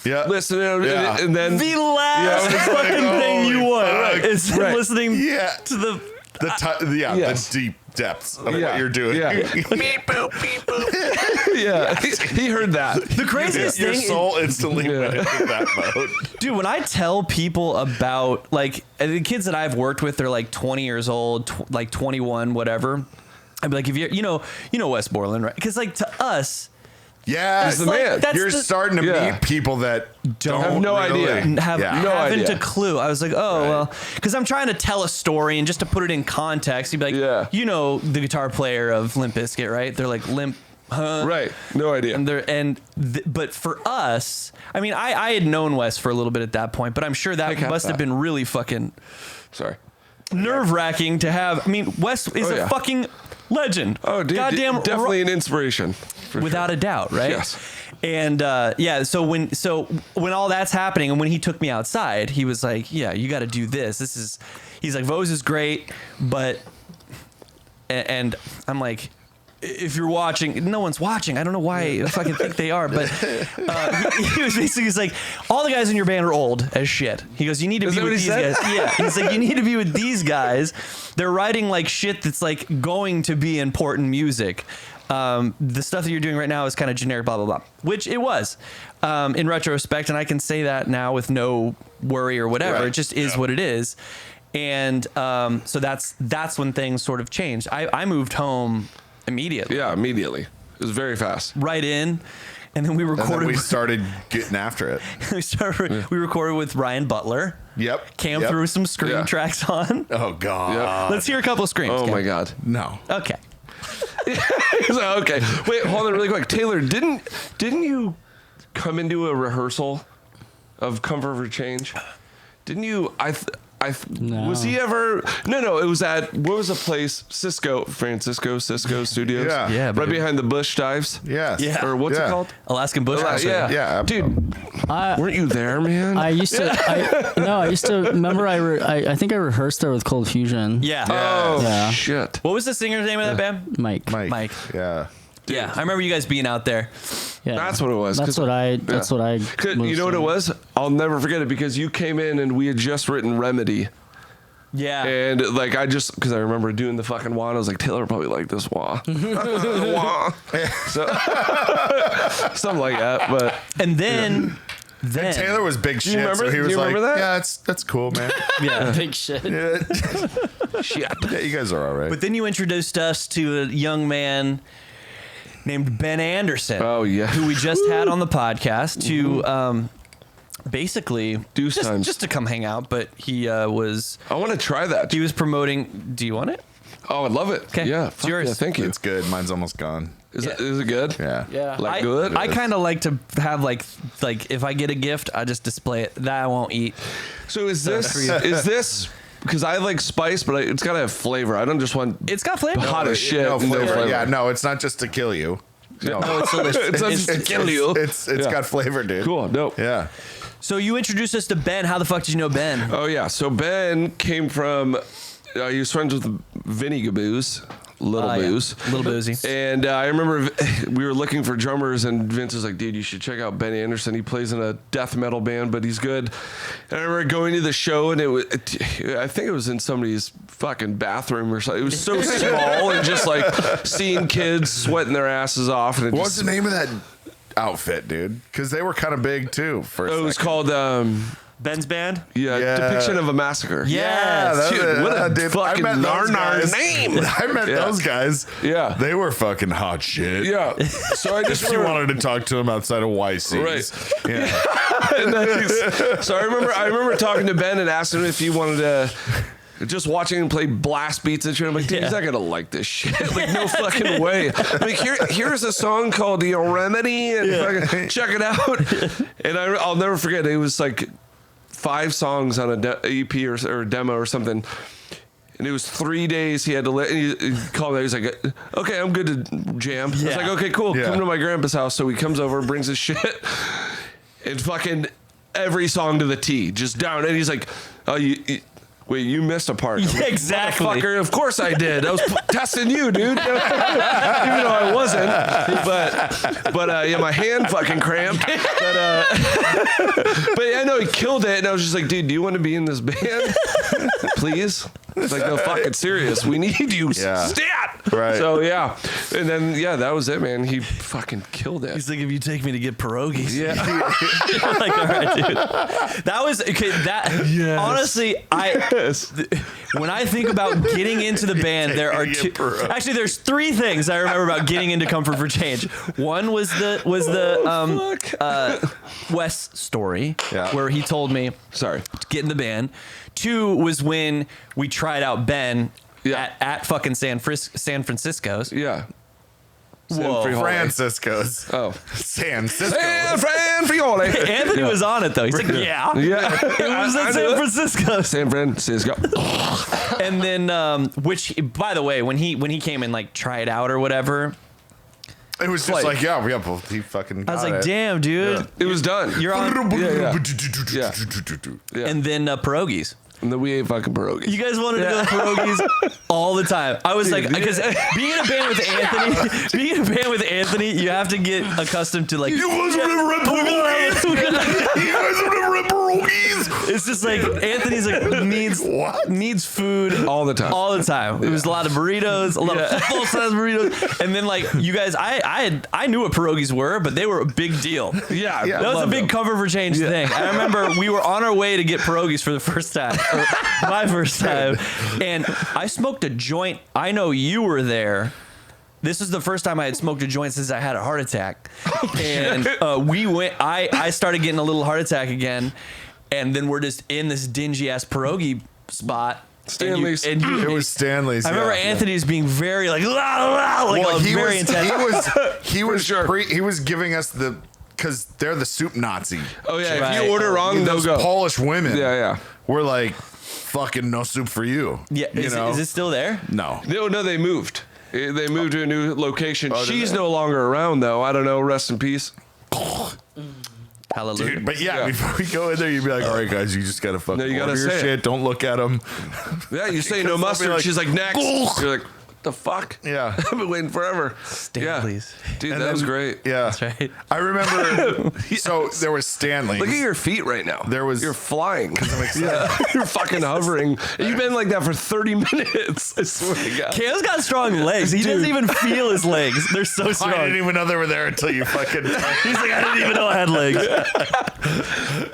listening, and then The last Yeah, I was like, fucking thing you holy want fuck. is Right. listening Yeah. to the the deep depths of what you're doing. Yeah. Beep, boop, beep, boop. Yeah, he heard that. The craziest Your thing, soul instantly went into that mode. dude, when I tell people about like the kids that I've worked with, they're like 20 years old, like 21, whatever. I'd be like, if you know Wes Borland, right? Because like to us, Yeah, He's the man. You're starting to meet people that don't have no really, idea. haven't idea. a clue. I was like, well, because I'm trying to tell a story, and just to put it in context, you'd be like, you know, the guitar player of Limp Bizkit, right? They're like Limp. Huh? Right, no idea. But for us, I mean, I had known Wes for a little bit at that point, but I'm sure that must have been really fucking nerve wracking to have. I mean, Wes is a fucking legend. Oh, dude, goddamn, definitely an inspiration, without a doubt, right? Yes. And so when all that's happening, and when he took me outside, he was like, "Yeah, you got to do this. He's like, Vose is great, but," and I'm like, if you're watching, no one's watching. I don't know why I fucking think they are, but he was basically, he's like, all the guys in your band are old as shit. He goes, you need to be with these guys. Yeah, he's like, you need to be with these guys. They're writing like shit that's like going to be important music. The stuff that you're doing right now is kind of generic, blah, blah, blah, which it was in retrospect. And I can say that now with no worry or whatever. Right. It just is what it is. And so that's when things sort of changed. I moved home immediately. Yeah, immediately. It was very fast. Right in. And then we recorded. And then we started getting after it. We recorded with Ryan Butler. Yep. Cam threw some scream tracks on. Oh, God. Yep. Let's hear a couple of screams. Oh, Cam. my God. No. Okay. So, okay. Wait, hold on really quick. Taylor, didn't you come into a rehearsal of Comfort for Change? Didn't you? No. Was he ever? No. It was at, what was the place? Cisco Studios. Yeah. Right behind the Bush Dives. Yes. Yeah. Or what's it called? Alaskan Bush. Yeah. Yeah. Dude, weren't you there, man? I used to remember. I think I rehearsed there with Cold Fusion. Yeah. Oh Yeah. shit. What was the singer's name of that band? Mike. Yeah. Yeah, I remember you guys being out there. Yeah. That's what it was. That's what I. You know what it was? I'll never forget it because you came in and we had just written Remedy. Yeah. And like because I remember doing the fucking wah, and I was like, Taylor probably like this wah. Wah. So something like that. But and then Taylor was big shit. remember- So he was do you like, remember that? yeah, that's cool, man. yeah. big shit. Yeah. shit. Yeah, you guys are all right. But then you introduced us to a young man named Ben Anderson. Oh, yeah. Who we just had on the podcast to basically just to come hang out, but he was. I want to try that. He was promoting. Do you want it? Oh, I'd love it. Okay. Yeah. It's yours. Yeah, thank you. It's good. Mine's almost gone. Is it good? Yeah. Yeah. Like good? I kind of like to have like if I get a gift, I just display it. That I won't eat. So is this because I like spice, but it's gotta have flavor. I don't just want It's got flavor. hot as shit. No and flavor. Yeah, no, it's not just to kill you. No, it's delicious. It's not just to kill you. It's got flavor, dude. Cool. Dope. Yeah. So you introduced us to Ben. How the fuck did you know Ben? Oh yeah. So Ben came from. He was friends with Vinny Gabuzzi, Little Booze. Little Boozy. And I remember we were looking for drummers, and Vince was like, dude, you should check out Ben Anderson. He plays in a death metal band, but he's good. And I remember going to the show, and I think it was in somebody's fucking bathroom or something. It was so small, and just like seeing kids sweating their asses off. And What's the name of that outfit, dude? Because they were kind of big too. It was called Ben's band? Depiction of a Massacre. Yes. Dude, what a fucking nar name. I met those guys. Yeah. They were fucking hot shit. Yeah. So I just If you wanted to talk to them outside of YC. Right. Yeah. So I remember talking to Ben and asking him if he wanted to. Just watching him play blast beats and shit. I'm like, dude, he's not gonna like this shit. Like, no fucking way. Like, here's a song called The Remedy, and fucking check it out. And I'll never forget. It was like 5 songs on a EP or demo or something. And it was 3 days he had to let. He called me. He's like, "Okay, I'm good to jam." I was like, "Okay, cool. Yeah. Come to my grandpa's house." So he comes over, brings his shit, and fucking every song to the T, just down. And he's like, "Oh, wait, you missed a part." Yeah, like, exactly. Motherfucker, of course I did. I was testing you, dude. Even though I wasn't. But yeah, my hand fucking cramped. But yeah, no, he killed it. And I was just like, dude, do you want to be in this band? please. It's like, no, fucking serious. We need you. Yeah. Stat. Right. So yeah, and then that was it, man. He fucking killed it. He's like, if you take me to get pierogies. Yeah. I'm like, all right, dude. That was okay. That honestly, when I think about getting into the band, there are actually there's 3 things I remember about getting into Comfort for Change. One was the Wes story where he told me to get in the band. 2 was when we tried out Ben at fucking San Francisco's. Yeah. Whoa. Francisco's. Oh. San Francisco. San Friole. Anthony was on it though. He's like, yeah. It was at San Francisco. San Francisco. And then, which, by the way, when he came and like try it out or whatever, It was just like, he fucking got I was like, it. damn, dude. It was done. You're on. Yeah. And then pierogies. And then we ate fucking pierogies. You guys wanted to go to pierogies all the time. I was like, because being in a band with Anthony, you have to get accustomed to like. You guys would have read pierogies. You guys would have read pierogies. It's just like Anthony's like needs food all the time. It was a lot of burritos, a lot of full size burritos, and then like you guys, I knew what pierogies were, but they were a big deal. Yeah, that was a big Cover for Change thing. I remember we were on our way to get pierogies for the first time. My first time, and I smoked a joint. I know you were there. This is the first time I had smoked a joint since I had a heart attack, and we went. I started getting a little heart attack again, and then we're just in this dingy ass pierogi spot. Stanley's. It was Stanley's. I remember Anthony's being very like, very intense. He was giving us because they're the soup Nazi. Oh yeah, Right. if you order wrong, they'll Those go. Polish women. Yeah. We're like, fucking no soup for you. Yeah, you know? is it still there? No. No, they moved. They moved to a new location. She's they? no longer around though. I don't know. Rest in peace. Hallelujah. Dude, but before we go in there, you'd be like, all right, guys, you just gotta fucking you gotta order your say it. shit. Don't look at them. Yeah, you say no Because mustard. they'll be like, She's like, next. You're like, what the fuck? Yeah. I've been waiting forever. Stanley's. Dude, And that was then- great. Yeah. That's right. I remember, so there was Stanley. Look at your feet right now. You're flying. I'm excited. Yeah, you're fucking hovering. You've been like that for 30 minutes. I swear to God. Cam's got strong legs. He doesn't even feel his legs. They're so I strong. didn't even know they were there until you fucking. He's like, I didn't even know I had legs.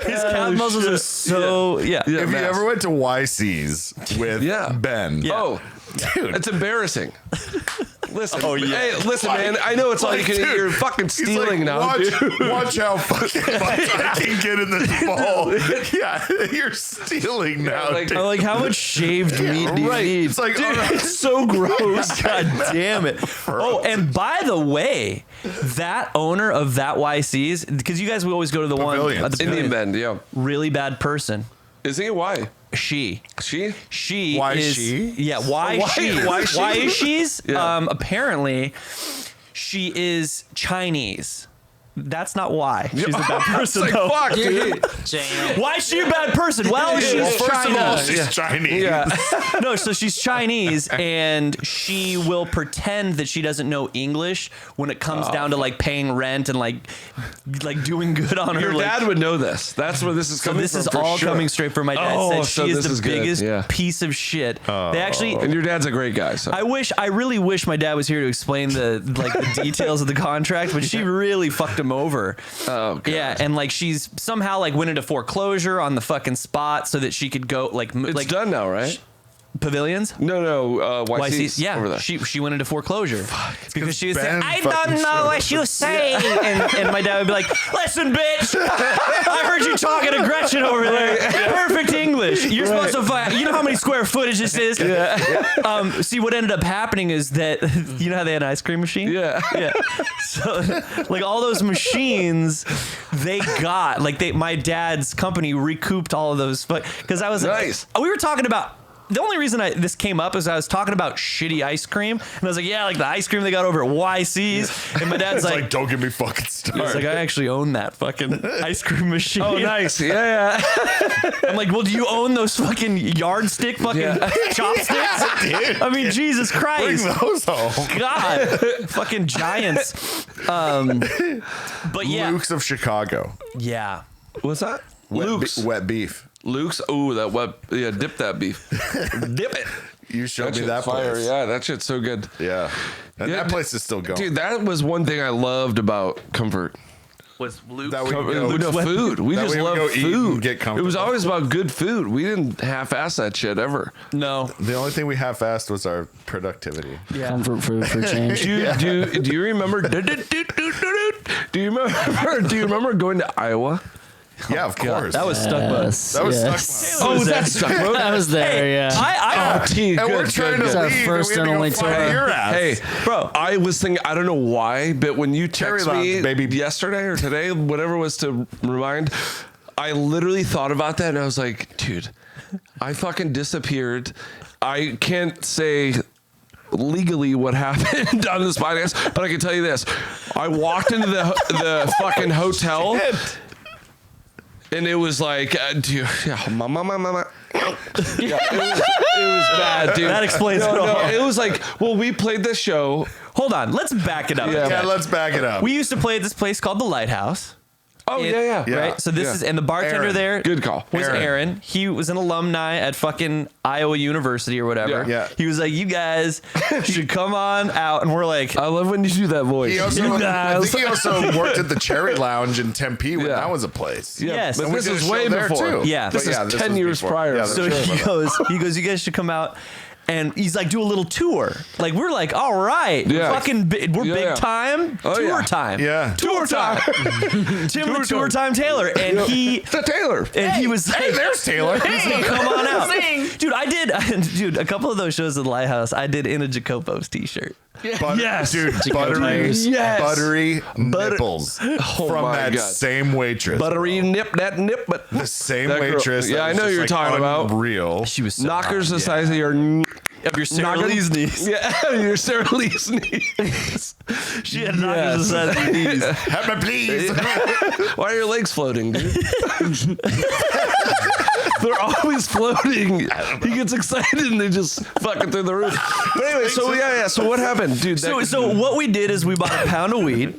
His calf muscles are so Yeah, If you mass. ever went to YC's with Ben, Oh, dude, it's embarrassing. Listen, Oh, yeah. hey, listen, man. I know it's all you can eat. You're fucking he's stealing like, now, dude. watch how fucking much I can get in this bowl. Yeah, you're stealing now. like- dude. I'm like, how much shaved meat do you right. need? It's like, Dude, all right. it's so gross. God damn it. Oh, and by the way, that owner of that YC's, because you guys will always go to the one Pavilions. at the Indian Pavilion. Bend, yeah. Really bad person. Is he? Why? She Why is she? Yeah, why is she's Yeah. apparently she is Chinese. That's not why she's a bad person Like, though. fuck, dude. Why is she a bad person? Well, she's Well, first China. of all, she's Chinese. Yeah. No, so she's Chinese and she will pretend that she doesn't know English when it comes down to like paying rent and like doing good on Your her. dad like, would know this. That's where this is so coming this from. is for all sure. coming straight from my dad. Oh, Said so she is this the is good. biggest Yeah. piece of shit. They actually. And your dad's a great guy. So. I really wish my dad was here to explain the details of the contract, but she really fucked him over. Oh, God. Yeah, and like she's somehow like went into foreclosure on the fucking spot so that she could go It's done now, right? Pavilions. No, YC's, YC's over yeah, there. she went into foreclosure because she was Ben saying, I fucking don't know what you say, and my dad would be like, listen, bitch, I heard you talking to Gretchen over there, perfect English. You're supposed to find, you know how many square footage this is. See, what ended up happening is that you know how they had an ice cream machine. Yeah. So like all those machines, they got my dad's company recouped all of those because I was Nice. we were talking about. The only reason this came up is I was talking about shitty ice cream, and I was like, "Yeah, like the ice cream they got over at YC's." And my dad's It's like, like, don't get me fucking he's started. like, "I actually own that fucking ice cream machine." Oh, nice. Yeah. I'm like, "Well, do you own those fucking yardstick fucking chopsticks?" Dude, I mean, Jesus bring Christ. those home. God, fucking giants. But yeah, Luke's of Chicago. yeah. What's that? Wet, Luke's. wet beef. Luke's. Ooh, that what? Yeah, dip that beef. Dip it. You showed me shit's that fire. place. Yeah, that shit's so good. Yeah. And Yeah, that place is still going. Dude, that was one thing I loved about Comfort. Was Luke? That we No, go, food. We that just way we love go eat food. and get It was comfortable. always about good food. We didn't half-ass that shit ever. No. the only thing we half-assed was our productivity. Comfort food for change. Do you remember? Do you remember going to Iowa? Yeah, of course. That was Stuckmode. That was yes. Stuckmode. Oh, that's Stuckmode. I was there, yeah. I Tea, And we're good, trying good, to good. our leave. first and we and had to go only find tour. your ass. Hey, bro. I was thinking, I don't know why, but when you Cherry text Lounge, me baby. yesterday or today, whatever was to remind, I literally thought about that and I was like, dude, I fucking disappeared. I can't say legally what happened on this podcast, but I can tell you this. I walked into the fucking hotel and it was like, dude, yeah, mama. Yeah, it was bad, dude. That explains it all. No, it was like, well, we played this show. Hold on. Let's back it up. Yeah. Yeah, let's back it up. We used to play at this place called the Lighthouse. Oh, yeah. Yeah. Right. So this Yeah. is, and the bartender Aaron. there. Good call. Was Aaron. Aaron. He was an alumni at fucking Iowa University or whatever. Yeah. He was like, you guys should come on out. And we're like, I love when you do that voice. He also, I think he also worked at the Cherry Lounge in Tempe when Yeah. that was a place. Yeah, Yes. but And we this did a is show way there, before. too. Yeah. This But is yeah, this 10 was years before. prior. Yeah, so that's right. he goes, you guys should come out. And he's like, do a little tour. Like, we're like, all right. Yeah. We're Yeah. big time. Oh, tour yeah. time. Yeah. Tour time. Tim the Tour Time Taylor. And he The Taylor. he was like, Hey, there's Taylor. come on out. Dude, dude, a couple of those shows at the Lighthouse, I did in a Jacopo's t-shirt. Yes. Dude, buttery, Yes. buttery nipples from my that God. same waitress. Buttery nip, that nip, but The same That girl- waitress. yeah, that I was know just, you're like, talking about. Unreal. She was so knockers the hot. size of your Of your Sarah knockers- Lee's knees. Yeah, your Sarah Lee's knees. She had knockers the size of your knees. Help me, please. Why are your legs floating, dude? They're always floating. He gets excited and they just fucking through the roof. But anyway, so yeah. So what happened, dude? So what we did is we bought a pound of weed.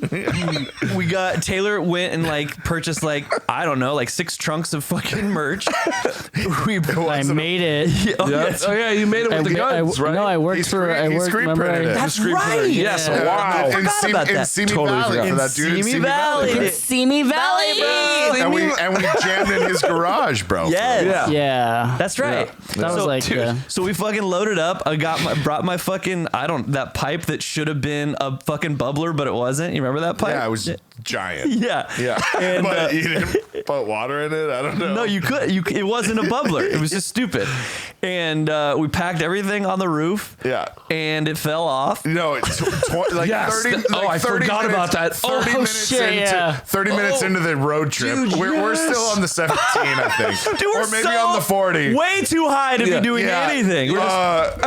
We got Taylor went and like purchased like I don't know like 6 trunks of fucking merch. I made it. Oh, yeah. yes. Oh yeah, you made it with the guns, right? No, I worked for. I he worked. screen Remember, printed it. That's Screen printer. right. Yes. Yeah. Wow. I forgot about that. In Simi Totally Valley forgot. for that dude in Simi Simi Valley. Valley. Simi Valley. And we jammed in his garage, bro. Yes. Yeah. Yeah, That's right. that was like. So we fucking loaded up. I brought my fucking that pipe that should have been a fucking bubbler, but it wasn't. You remember that pipe? Yeah, it was giant. Yeah. Yeah. And, but you didn't put water in it? I don't know. No, you could. It wasn't a bubbler. It was just stupid. And we packed everything on the roof. Yeah. And it fell off. No, like Yes. 30. Oh, like I 30 forgot minutes, about that. 30 Oh, minutes shit, into yeah. 30 minutes into the road trip. Dude, we're yes. still on the 17, I think, Dude, we're or maybe so on the 40. Way too high to Yeah. be doing Yeah. anything. We're just-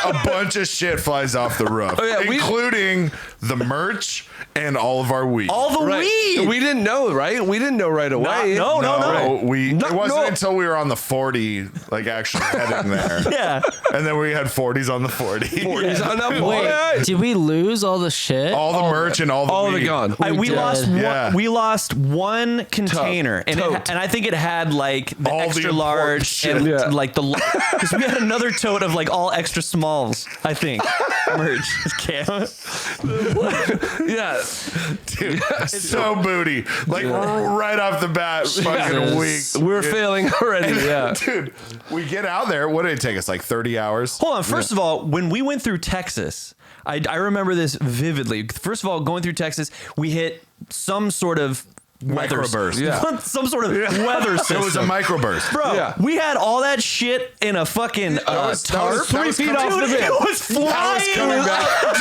A bunch of shit flies off the roof, yeah, including the merch and all of our weed. all the Right. weed. We didn't know, right? We didn't know right away. No. it wasn't no. until we were on the 40, like actually heading there. Yeah. And then we had 40s on the 40. He's on that Wait, did we lose all the shit? All the merch and all the all weed. the gun. We did. lost one, Yeah. we lost one container and Tote. I think it had like the All the extra important large shit. and Yeah. like because we had another tote of like all extra smalls I think merch. Yeah. Dude, so booty. Like right off the bat, fucking weak. We're failing already. Yeah. Dude, we get out there. What did it take us? Like 30 hours? Hold on. First of all, when we went through Texas, I remember this vividly. First of all, going through Texas, we hit some sort of weather Microburst. Yeah. some sort of weather system. It was a microburst. Bro, Yeah. we had all that shit in a fucking was tarp. 3 feet off Dude, the van. it was flying. coming back.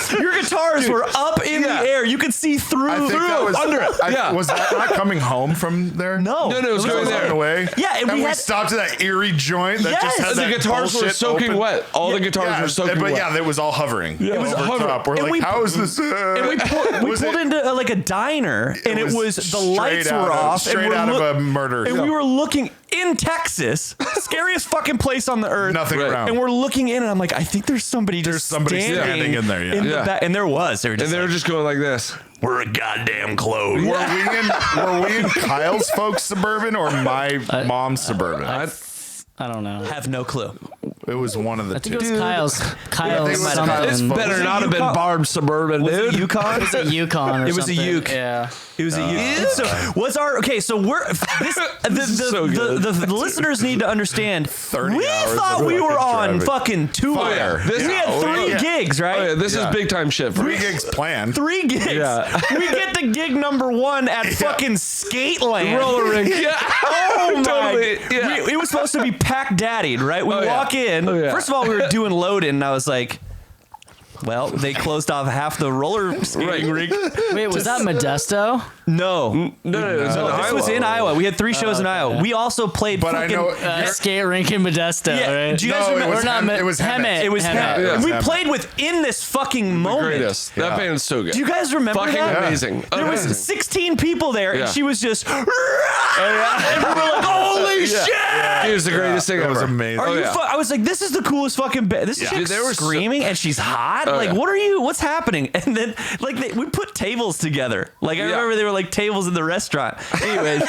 Dude, your guitars were up in Yeah. the air. You could see through. I think that was under it. Yeah. Was that not coming home from there? No. No, it was going On there. the way. Yeah, and and we we had- stopped at that eerie joint that Yes. just had And The that guitars were bullshit soaking open. wet. All the guitars were soaking but wet. yeah, it was all hovering. It was over hovering. top. We're And like, we- how is this? And we pulled Was into it- like a diner, and it was the lights were off. Straight out of a murder. And we were looking in Texas, scariest fucking place on the earth. Nothing around. And we're looking in, and I'm like, I think there's somebody standing in there. Yeah. in the back. And there was. They were just going like this. We're a goddamn close. Were we in Kyle's folks' Suburban or my mom's Suburban? I don't know. Have no clue. It was one of the two. I think it was Kyle's. Kyle's something. This better not have been Barb's Suburban, Was dude. it Yukon? It was a Yukon or It was a something. Uke. Yeah. It was a Uke. So what's our so we're the listeners need to understand. 30 we hours thought of we were fucking on driving. fucking tour. Fire. We had three gigs, right? Oh, yeah, this is big time shit for 3 us. gigs planned. 3 gigs. Yeah. We get to gig number 1 at fucking Skateland. Roller rink. Yeah. Oh my! Totally. Yeah. It was supposed to be pack daddied, right? We yeah. walk in. Oh, yeah. First of all, we were doing load in, and I was like, well, they closed off half the roller skating rink. Wait, was that Modesto? No. No, This was in Iowa. We had 3 shows in Iowa. We also played But I fucking... know Skate rink in Modesto, Yeah, right? do you guys No, remember? it was Hemet. It was Hemet. Hemet. Yeah. And we Hemet. played within this fucking moment. Greatest. That band is so good. Do you guys remember Fucking that? amazing. There was 16 people there, Yeah. and she was just... And we were like, holy shit! It was the greatest thing It was ever. amazing. Are you yeah. I was like, this is the coolest fucking band. This chick's Dude, they were so- screaming and she's hot. Like, yeah. what are you? What's happening? And then, like, we put tables together. Like, I remember they were like tables in the restaurant. Anyways,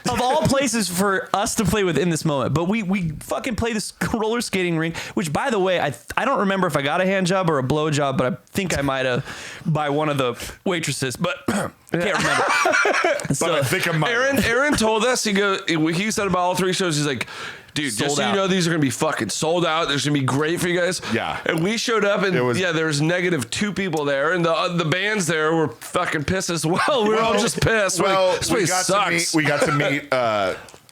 of all places for us to play with in this moment, but we fucking play this roller skating rink. Which, by the way, I don't remember if I got a hand job or a blow job, but I think I might have by one of the waitresses, but can't remember. But I think I might. Aaron told us, he said about all 3 shows, he's like, dude, Sold just so out. you know, these are going to be fucking sold out. There's going to be great for you guys. Yeah. And we showed up, and It was- there was -2 people there, and the bands there were fucking pissed as well. We were all just pissed. Well, This we place got sucks. to meet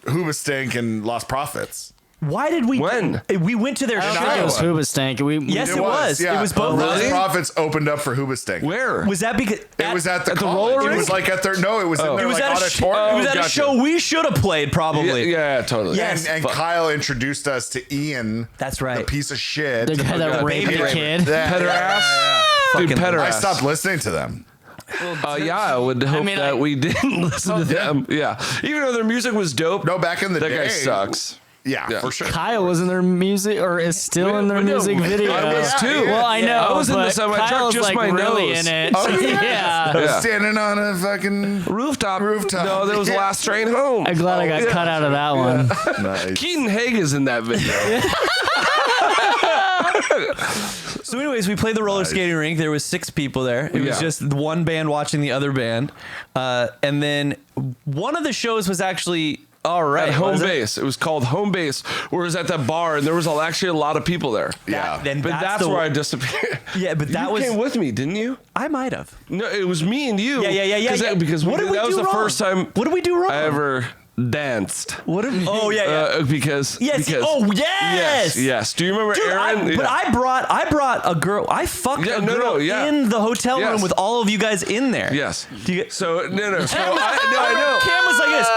Hoobastank and Lost Prophets. Why did we? When? We went to their I don't show. think it was Hoobastank. Yes, it was. Yeah. It was both. Lost Really? Prophets opened up for Hoobastank. Where? Was that because It was at the the college. roller It rink? was like at their it was in their It was like at auditorium. it was at a gotcha. show we should have played probably. Yeah, totally. Yes. And Kyle introduced us to Ian. That's right. The piece of shit. The guy that raped baby the raper. kid. Petter ass. Dude, Fucking- petter I ass. stopped listening to them. Yeah, I would hope mean, that we didn't listen to them. Yeah. Even though their music was dope. No, back in the that day. guy sucks. Yeah, for sure. Kyle was in their music, or is still in their no, music video. I was too. Well, I know. I was in the but semi truck, Kyle's just like my really nose. in it. Oh, yeah. Yeah. Standing on a fucking Rooftop. Rooftop. No, that was the Yeah. last train home. I'm glad I got cut out of that one. nice. Keaton Haig is in that video. So, anyways, we played the roller skating rink. There was 6 people there. It was Yeah. just one band watching the other band, and then one of the shows was actually all right. At home was it? base. It was called Home Base, where it was at that bar, and there was actually a lot of people there. Yeah. Then But that's the- where I disappeared. Yeah, but that you was came with me, didn't you? I might have. No, it was me and you. Yeah. Because What did we that was do the wrong? first time What did we do wrong? I ever danced. What? Oh yeah. Because Yes. Because, Oh yes. Yes. Do you remember Dude, Aaron? but Yeah. I brought a girl. I fucked Yeah, a no, girl yeah. in the hotel Yes. room with all of you guys in there. Yes. Do you, So no. So Cam was, I know. Cam was like this.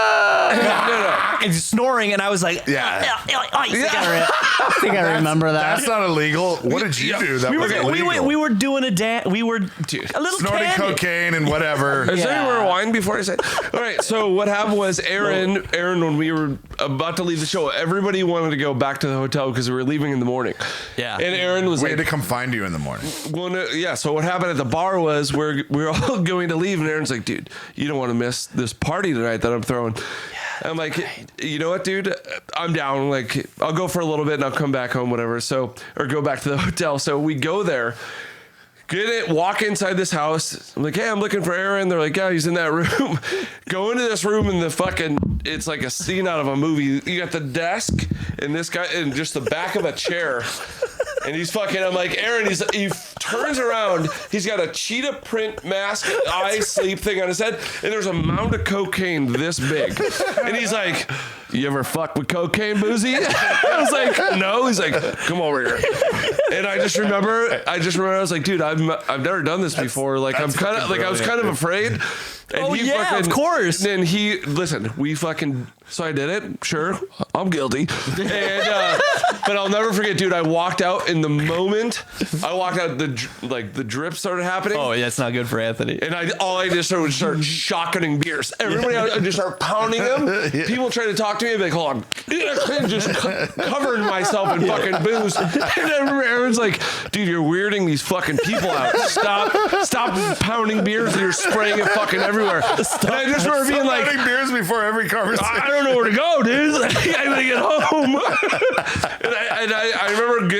No. And snoring, and I was like, Yeah. I think I remember that. That's not illegal. What did you do? That was illegal. we were doing a dance. We were a little Snorting candy. cocaine and whatever. Is there Yeah. any more wine before I say? All right. So what happened was Aaron, when we were about to leave the show, everybody wanted to go back to the hotel because we were leaving in the morning. Yeah. And Aaron was We like, had to come find you in the morning. well, no, yeah. So what happened at the bar was we were all going to leave, and Aaron's like, dude, you don't want to miss this party tonight that I'm throwing. I'm like, you know what, dude? I'm down. Like, I'll go for a little bit and I'll come back home, whatever. So, or go back to the hotel. So we go there, get it, walk inside this house. I'm like, hey, I'm looking for Aaron. They're like, yeah, he's in that room. Go into this room and it's like a scene out of a movie. You got the desk and this guy and just the back of a chair. And he's fucking, I'm like, Aaron, he turns around. He's got a cheetah print mask, eye sleep thing on his head. And there's a mound of cocaine this big. And he's like, you ever fuck with cocaine, Boozy? I was like, no. He's like, come over here. And I just remember, I was like, dude, I've never done this before. Like, I'm kind of, like, I was kind of afraid. And Oh, yeah, of course. And so I did it. Sure, I'm guilty. And but I'll never forget, dude. I walked out in the moment. I walked out, the drip started happening. Oh, yeah, it's not good for Anthony. And I just started shotgunning beers. Everybody, I just start pounding them. People try to talk to me, I'd be like, hold on, and just covering myself in fucking booze. And everyone's like, dude, you're weirding these fucking people out. Stop pounding beers. And you're spraying it fucking everywhere. And I just remember being like, pounding beers before every conversation. I don't know where to go, dude. I gotta get home. and I remember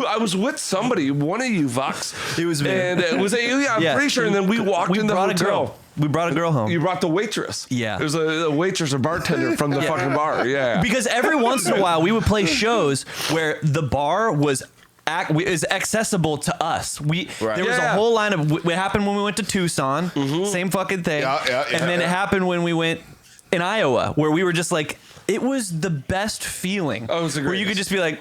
I was with somebody, one of you, Vox. It was me. And it was I'm pretty sure. And then we walked in the hotel. We brought a girl home. You brought the waitress. Yeah. It was a waitress or bartender from the fucking bar. Yeah. Because every once in a while we would play shows where the bar was accessible to us. There was a whole line of what happened when we went to Tucson. Same fucking thing. And then it happened when we went in Iowa, where we were just like, it was the best feeling. Oh, it was the where you could greatest. just be like,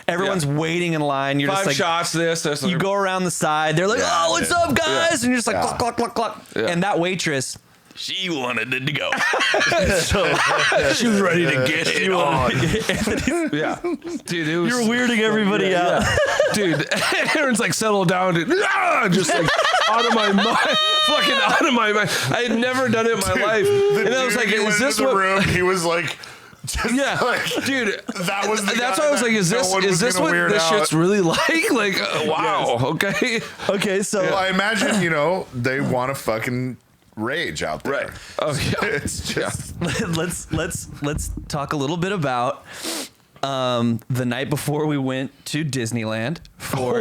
everyone's waiting in line. You're 5 just like, shots. This. you go around the side. They're like, oh, what's up, guys? And you're just like, cluck, cluck, cluck, cluck. Yeah. And that waitress, she wanted it to go. So she was ready to get it on. Yeah. Dude, it was. You're weirding everybody out. Dude, Aaron's like, settle down, dude. Just like out of my mind. Fucking out of my mind. I had never done it in my life. And I was like, is this what? Room, he was like, Yeah, like, dude, that was. That's why I was like, is this what this shit's really like? Like, wow, okay, Okay, so I imagine they want to fucking rage out there. right? Oh yeah, It's just let's talk a little bit about the night before we went to Disneyland for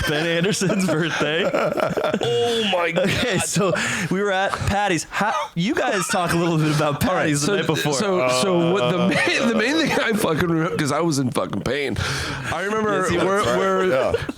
Ben Anderson's birthday. oh my god. Okay, so we were at Patty's. You guys talk a little bit about Patty's the night before. So what the main thing I fucking remember, because I was in fucking pain. I remember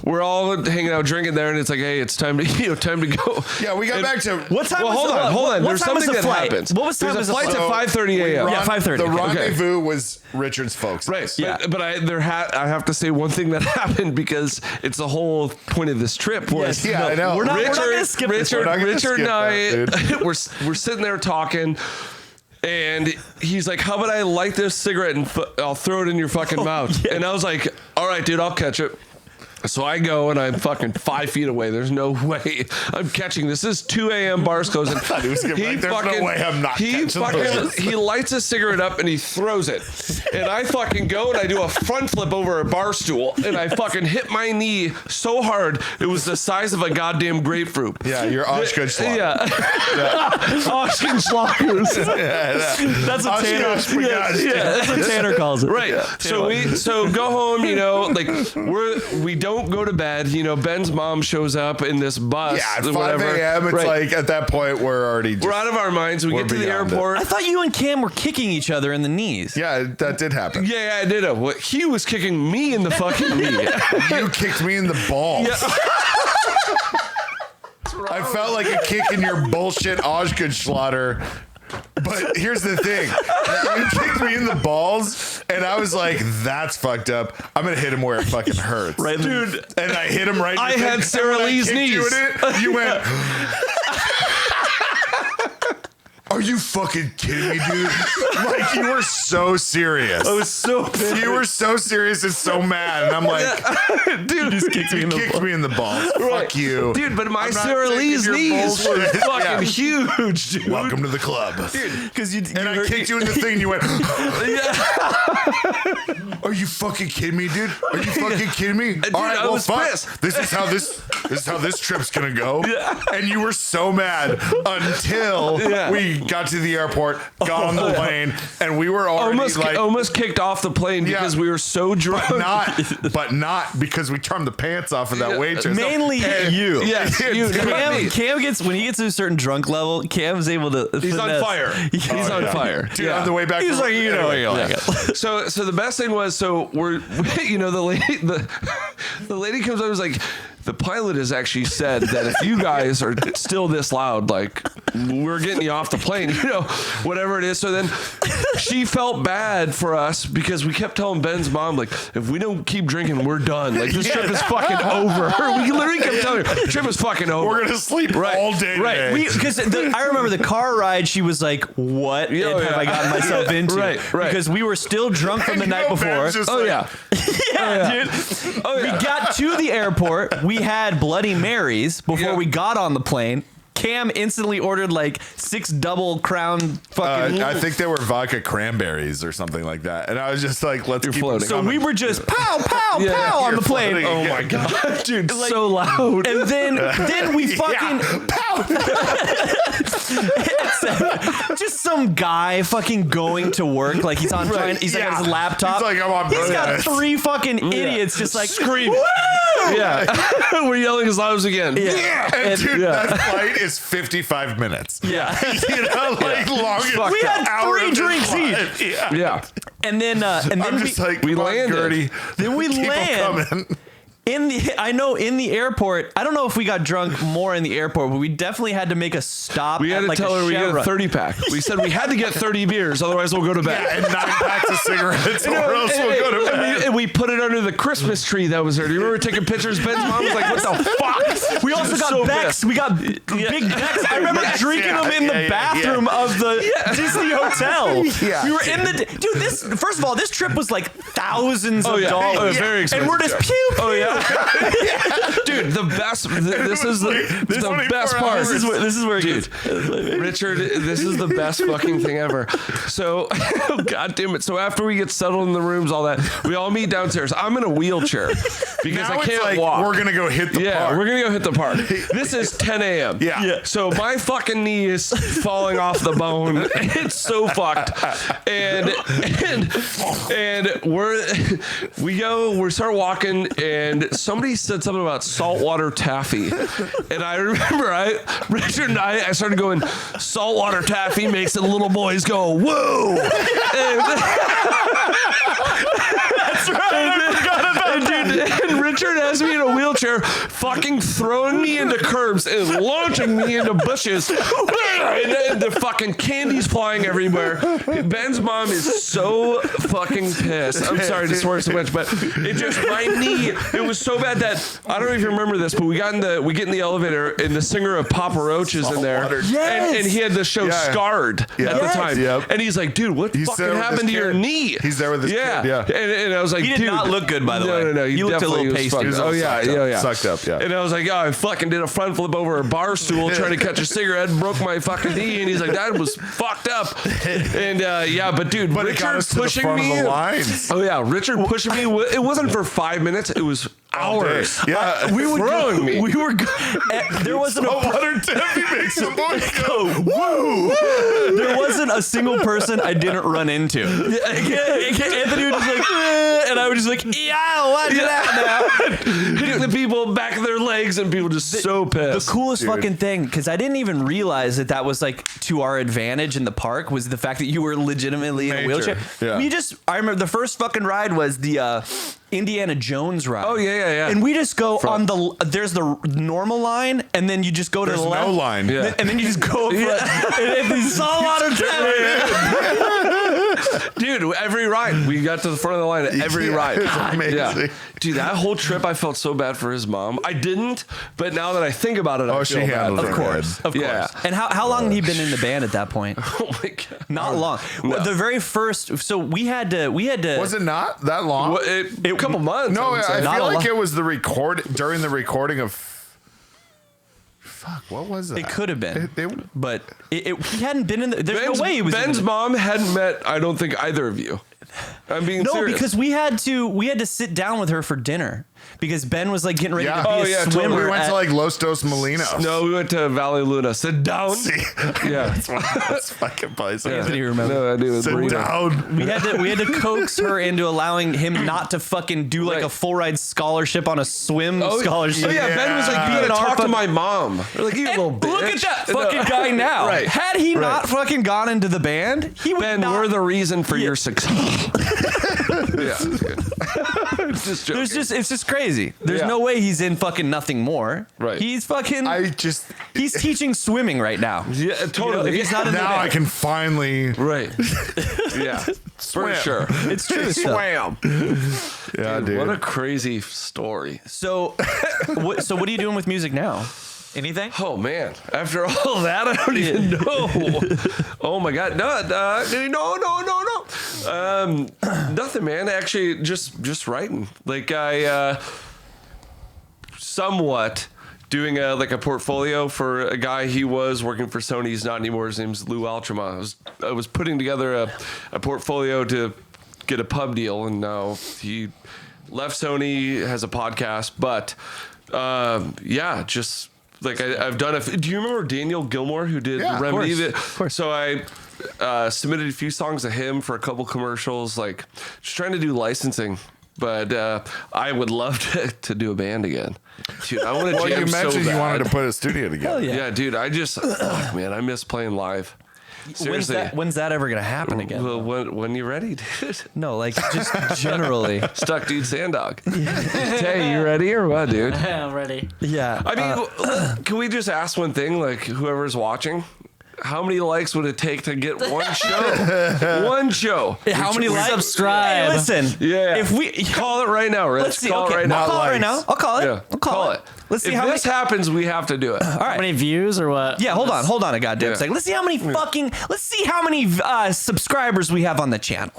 we're all hanging out drinking there, and it's like, hey, it's time to time to go. yeah. We got back to what time? Well, was hold on. What There's time was something the that flight? happens. What was time? There's Was a the flight flight? at 5:30 a.m. Yeah, 5:30. The Okay. rendezvous was Richard's folks. Right. Yeah. But I have to say one thing that happened, because it's the whole point of this trip was Yeah, I know. We're not Richard, gonna skip this. We're not gonna Richard skip and I, that, we're sitting there talking, and he's like, "How about I light this cigarette and I'll throw it in your fucking mouth?" And I was like, "All right, dude, I'll catch it." So I go, and I'm fucking 5 feet away. There's no way I'm catching this. This is 2 a.m. Bars closing. He was gonna be like, "There's no way I'm not catching this." He lights a cigarette up and he throws it. And I fucking go and I do a front flip over a bar stool. And I fucking hit my knee so hard, it was the size of a goddamn grapefruit. Yeah, you're Oshkosh. Yeah. Oshkosh Schlockers. That's what Tanner. That's what Tanner calls it. Right. So go home, like we don't go to bed. Ben's mom shows up in this bus. Yeah, at 5 whatever. a.m. It's Right. like at that point we're already We're out of our minds. We we're get to the beyond it. airport. I thought you and Cam were kicking each other in the knees. Yeah, that did happen. Yeah, I did it. Well, he was kicking me in the fucking knee. You kicked me in the balls. I felt like a kick in your bullshit Oshkosh slaughter. But here's the thing. You kicked me in the balls, and I was like, that's fucked up. I'm going to hit him where it fucking hurts. Right, dude. And I hit him right in the I thing, had and Sarah when I Lee's kicked you knees. in it, you went... Are you fucking kidding me, dude? Like, you were so serious. I was so pissed. You were so serious and so mad. And I'm like, Dude, You just kicked me you in the kicked balls. me in the balls. Right. Fuck you. Dude, but my I'm not Sarah taking Lee's your knees were bullshit. fucking Yeah. huge, dude. Welcome to the club. Because you And I hurt- kicked you in the thing and you went, Yeah. are you fucking kidding me, dude? Are you fucking kidding me? Dude, All right, I well, was fuck. pissed. This is how this trip's gonna go. Yeah. And you were so mad until we got to the airport, got on the plane, and we were already almost kicked off the plane because we were so drunk. but not because we turned the pants off of that waitress. Mainly you. Yes, you. Cam gets when he gets to a certain drunk level. Cam's able to. He's on fire. He's on fire. Dude, on the way back. He's like, anyway. So the best thing was, the lady comes up and was like, the pilot has actually said that if you guys are still this loud, like, we're getting you off the plane, whatever it is. So then she felt bad for us because we kept telling Ben's mom, like, if we don't keep drinking, we're done. Like, this trip is fucking over. We literally kept telling her, the trip is fucking over. We're going to sleep all day Right. Because I remember the car ride, she was like, what have I gotten myself into? Right. Because we were still drunk from the night before. Dude. We got to the airport. We had Bloody Marys before we got on the plane. Cam instantly ordered like 6 double crown fucking. I think they were vodka cranberries or something like that. And I was just like, let's keep floating. So we were just pow, pow, pow on the plane. floating. Oh my God, dude, Like, so loud. And then we fucking just some guy fucking going to work like he's on he's like on his laptop. He's like, I'm on He's got Boonies. 3 fucking idiots just like Scream. Woo! Yeah. We're yelling as loud as again. Yeah. And dude, that flight is 55 minutes. Yeah. Longest. We had hour 3 of this drinks flight. each. Yeah. And then I'm just like, we come on, landed. Gertie. then we Keep 'em land coming. in the airport. I don't know if we got drunk more in the airport, but we definitely had to make a stop. We had to like tell her we get a Chevron. 30-pack. We said we had to get 30 beers, otherwise we'll go to bed. And 9 packs of cigarettes, or else we'll go to bed. And we put it under the Christmas tree that was there. Do you remember taking pictures? Ben's mom was like, what the fuck? We also got So Becks. pissed. We got big Becks. I remember drinking them in the bathroom of the Disney hotel. We were in the dude. This first of all, this trip was like thousands of dollars. Oh, very expensive. And we're just pew. Oh yeah. Dude, the best. This is the best part. hours. This is where it Dude, Richard, this is the best fucking thing ever. So, God damn it. So after we get settled in the rooms, all that, we all meet downstairs. I'm in a wheelchair because Now I it's can't like, walk. we're going to go hit the park. We're gonna go hit the park. This is 10 a.m. Yeah. So my fucking knee is falling off the bone. It's so fucked. And we start walking, and somebody said something about saltwater taffy, and I remember Richard and I started going, saltwater taffy makes the little boys go woo. That's right. And Richard has me in a wheelchair, fucking throwing me into curbs and launching me into bushes. And the fucking candy's flying everywhere. Ben's mom is so fucking pissed. I'm sorry to swear so much, but it just, my knee, it was so bad that, I don't know if you remember this, but we get in the elevator and the singer of Papa Roach is in there. Yes. And he had the show Scarred at the time. Yep. And he's like, dude, what fucking happened to your knee? He's there with his kid. Yeah. And I was like, He did dude, not look good, by the way. No. You looked a definitely little was pasty. fucked. He was Oh all yeah. Sucked up, yeah. And I was like, I fucking did a front flip over a bar stool trying to catch a cigarette, broke my fucking knee, and he's like, that was fucked up. And but dude, But it got Richard us to the pushing front me. of the lines. Oh yeah, Richard pushing me. It wasn't for 5 minutes. It was hours. Yeah. We would Throwing me. We were. There wasn't a. Saltwater taffy makes the boys go woo. There wasn't a single person I didn't run into. Anthony was just like, and I was just like, yeah, watch it out now. Hitting the people back of their legs, and people just so pissed. The coolest fucking thing, because I didn't even realize that was like to our advantage in the park, was the fact that you were legitimately in a wheelchair. Yeah. I remember the first fucking ride was the Indiana Jones ride. Oh, yeah. And we just go on there's the normal line, and then you just go to There's the left. no line. And then you just go over and it's saltwater taffy. Dude, every ride. We got to the front of the line at every ride. It's amazing. Yeah. Dude, that whole trip, I felt so bad for his mom. I didn't, but now that I think about it, I she feel bad. handled it Of course. good. Of course. Yeah. And how long had he been in the band at that point? Oh my God. Not long. No. The very first, so we had to. Was it not that long? Well, a couple months. No, would say. I Not feel a like lot. it was during the recording of. Fuck, what was that? It could have been, They- but he hadn't been in the. There's no way he was. Ben's in mom hadn't met, I don't think, either of you. I'm being no, serious. because we had to sit down with her for dinner because Ben was like getting ready Yeah. to be Oh, a yeah, totally. swimmer. We went at- to like Los Dos Molinos. No, we went to Valley Luna. Sit down. See? Yeah. That's fucking place. Anthony remember. No, I do. Sit Burrito. down. We had to coax her into allowing him not to fucking do like Right. a full ride scholarship on a swim scholarship. Oh, yeah. Ben was like, Yeah. you gotta In our talk to fuck- my mom. We're like, you And little bitch. look at that fucking guy now. Right. Had he Right. not fucking gone into the band, he would Ben, not. we're the reason for your success. Yeah. Just joking. It's just crazy. There's no way he's in fucking nothing more. Right. He's fucking. He's teaching swimming right now. Yeah, totally. If he's not in the now band. I can finally Right. Yeah. For sure. It's true. stuff. Swam. Yeah, dude. What a crazy story. So, what are you doing with music now? Anything? Oh man! After all that, I don't even know. Oh my god! No. Nothing, man. Actually, just writing. Like I somewhat doing a portfolio for a guy. He was working for Sony. He's not anymore. His name's Lou Altrama. I was putting together a portfolio to get a pub deal, and now he left Sony, has a podcast, but just. Like I've done do you remember Daniel Gilmore who did Remedy? Of course. So I submitted a few songs to him for a couple commercials, like just trying to do licensing. But I would love to do a band again. Dude, I want to Well, jam you mentioned so you bad. wanted to put a studio together. Yeah, dude, I just, man, I miss playing live. Seriously. When's that ever gonna happen again? Well, when you're ready, dude. No, like just generally. Stuck, dude, Sandog. Hey, you ready or what, dude? I'm ready. Yeah. I mean, can we just ask one thing? Like, whoever's watching, how many likes would it take to get one show? One show. How many likes? Subscribe. Hey, listen. Yeah. If we Call it right now, Rich. let's see. Call Okay, it right now. I'll call it right now. I'll call it. Yeah. I'll call it. Let's see if how this happens, we have to do it. All How right. many views or what? Yeah, hold on a goddamn Yeah. second. Let's see how many let's see how many subscribers we have on the channel.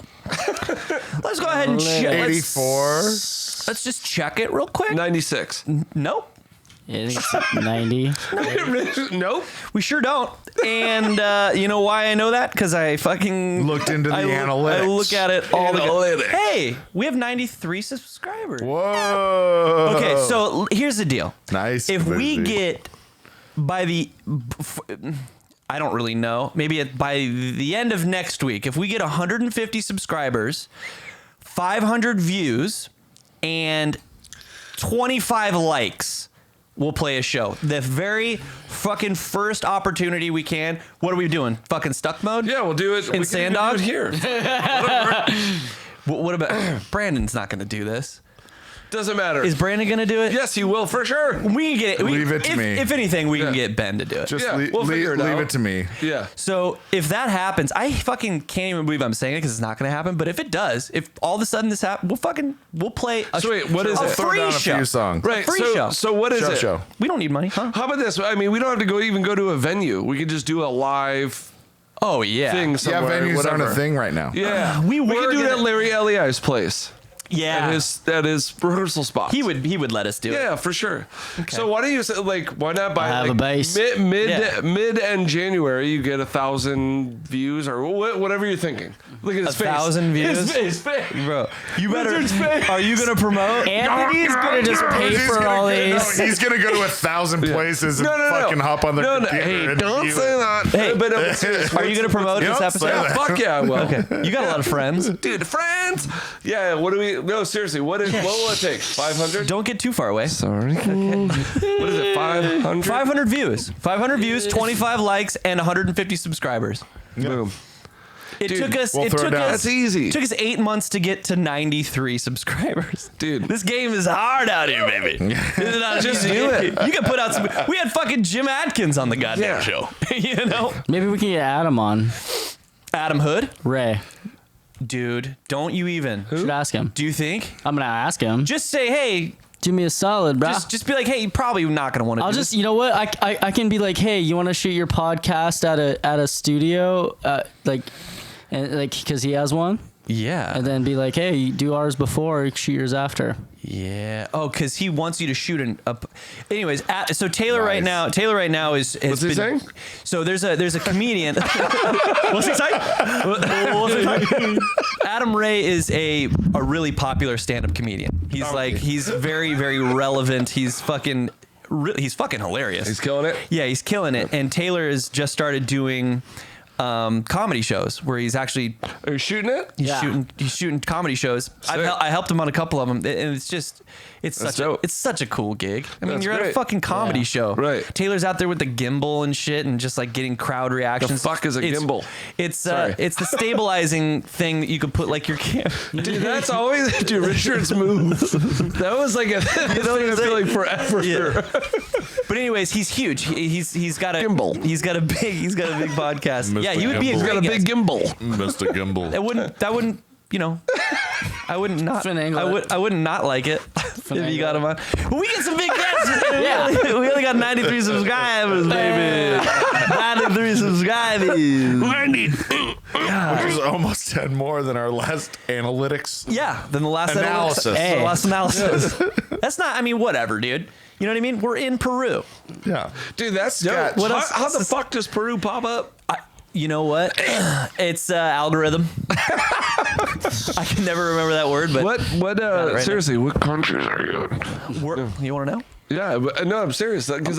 Let's go ahead and check. 84. Let's just check it real quick. 96. Nope. Yeah, I think it's 90. Nope. We sure don't. And you know why I know that? Because I fucking Looked into the analytics. I look at it all the Analytics. Hey, we have 93 subscribers. Whoa. Okay, so here's the deal. Nice. If we Gabuzzi. get I don't really know. Maybe by the end of next week, if we get 150 subscribers, 500 views, and 25 likes, we'll play a show. The very fucking first opportunity we can. What are we doing? Fucking Stuckmode? Yeah, we'll do it. In we can even Sandog? do it here. What about Brandon's not going to do this? Doesn't matter. Is Brandon going to do it? Yes, he will for sure. We can get it. Leave it to me. If anything, we can Yeah. get Ben to do it. Just Yeah, leave, we'll figure it leave out. it to me. Yeah. So if that happens, I fucking can't even believe I'm saying it because it's not going to happen. But if it does, if all of a sudden this happens, we'll play a, So wait, what is a it? Throw free down a show. few songs. Right. free so, show. So what is it? Show. We don't need money, huh? How about this? I mean, we don't have to go to a venue. We could just do a live Oh yeah. thing Yeah, somewhere. venues whatever. aren't a thing right now. Yeah, We we were could do it gonna- at Larry Eliai's place. Yeah. At his rehearsal spot. He would let us do it. Yeah, for sure. So why don't you say, why not buy have a base. mid and January you get 1,000 views or whatever you're thinking. Look at his face. 1,000 views? His face. Bro, you better. Lizard's face. Are you gonna promote? Anthony's gonna just pay He's for gonna all go- these. No, he's gonna go to 1,000 places and fucking hop on their computer. Hey, and don't view say it. that. Hey. But no, seriously, Are you gonna promote You this don't episode? say Yeah, that. fuck yeah, I will. Okay. You got a lot of friends. Dude, friends. Yeah, what do we? No, seriously, what will it take? 500? Don't get too far away. Sorry. What is it? 500? 500 views. 500 views, 25 likes, and 150 subscribers. Boom. It Dude, took us. we'll It throw took it down. us. That's easy. It took us 8 months to get to 93 subscribers. Dude. This game is hard out here, baby. It's not Just easy. do it. You can put out some. We had fucking Jim Adkins on the goddamn Yeah. show. You know, Maybe we can get Adam on. Adam Hood, Ray. dude. Don't you even? Should ask him. Do you think? I'm gonna ask him. Just say, hey. Do me a solid, bro. Just be like, hey, you're probably not gonna want to. I'll do just, this. you know what? I can be like, hey, you want to shoot your podcast at a studio, because he has one, Yeah. and then be like, hey, you do ours before, shoot yours after. Yeah. Oh, because he wants you to shoot an up. Anyways, so Taylor right now is. What's he saying? So there's a comedian. What's he saying? What's he saying? Adam Ray is a really popular stand-up comedian. He's very very relevant. He's fucking hilarious. He's killing it. Yeah, he's killing it. And Taylor has just started doing comedy shows where he's actually Are you shooting it? he's shooting comedy shows. I helped him on a couple of them, and it's such a cool gig. I mean, That's you're at a great. fucking comedy show, Right. Taylor's out there with the gimbal and shit, and just like getting crowd reactions. The fuck is a gimbal? It's Sorry. it's the stabilizing thing that you could put like your camera. Dude, that's always Richard's move. That was like a thing I feel like forever. Yeah. But anyways, he's huge. He's got a Gimbal. He's got a big podcast. Mr. Yeah, he would be a Gimbal. great Got a big guest. gimbal. Mr. Gimbal. That wouldn't you know. I wouldn't not. Finagle it. I would not like it if you got him on. But we get some big guests. Yeah. we only got 93 subscribers, baby. 93 subscribers. Which is almost 10 more than our last analytics. Yeah, then the last Analysis. The last analysis. That's not. I mean, whatever, dude. You know what I mean? We're in Peru. Yeah. Dude, that's dope. Scotch. What else? How the fuck does Peru pop up? You know what? It's algorithm. I can never remember that word, but What right seriously, what countries are you in? you want to know? Yeah, but no, I'm serious because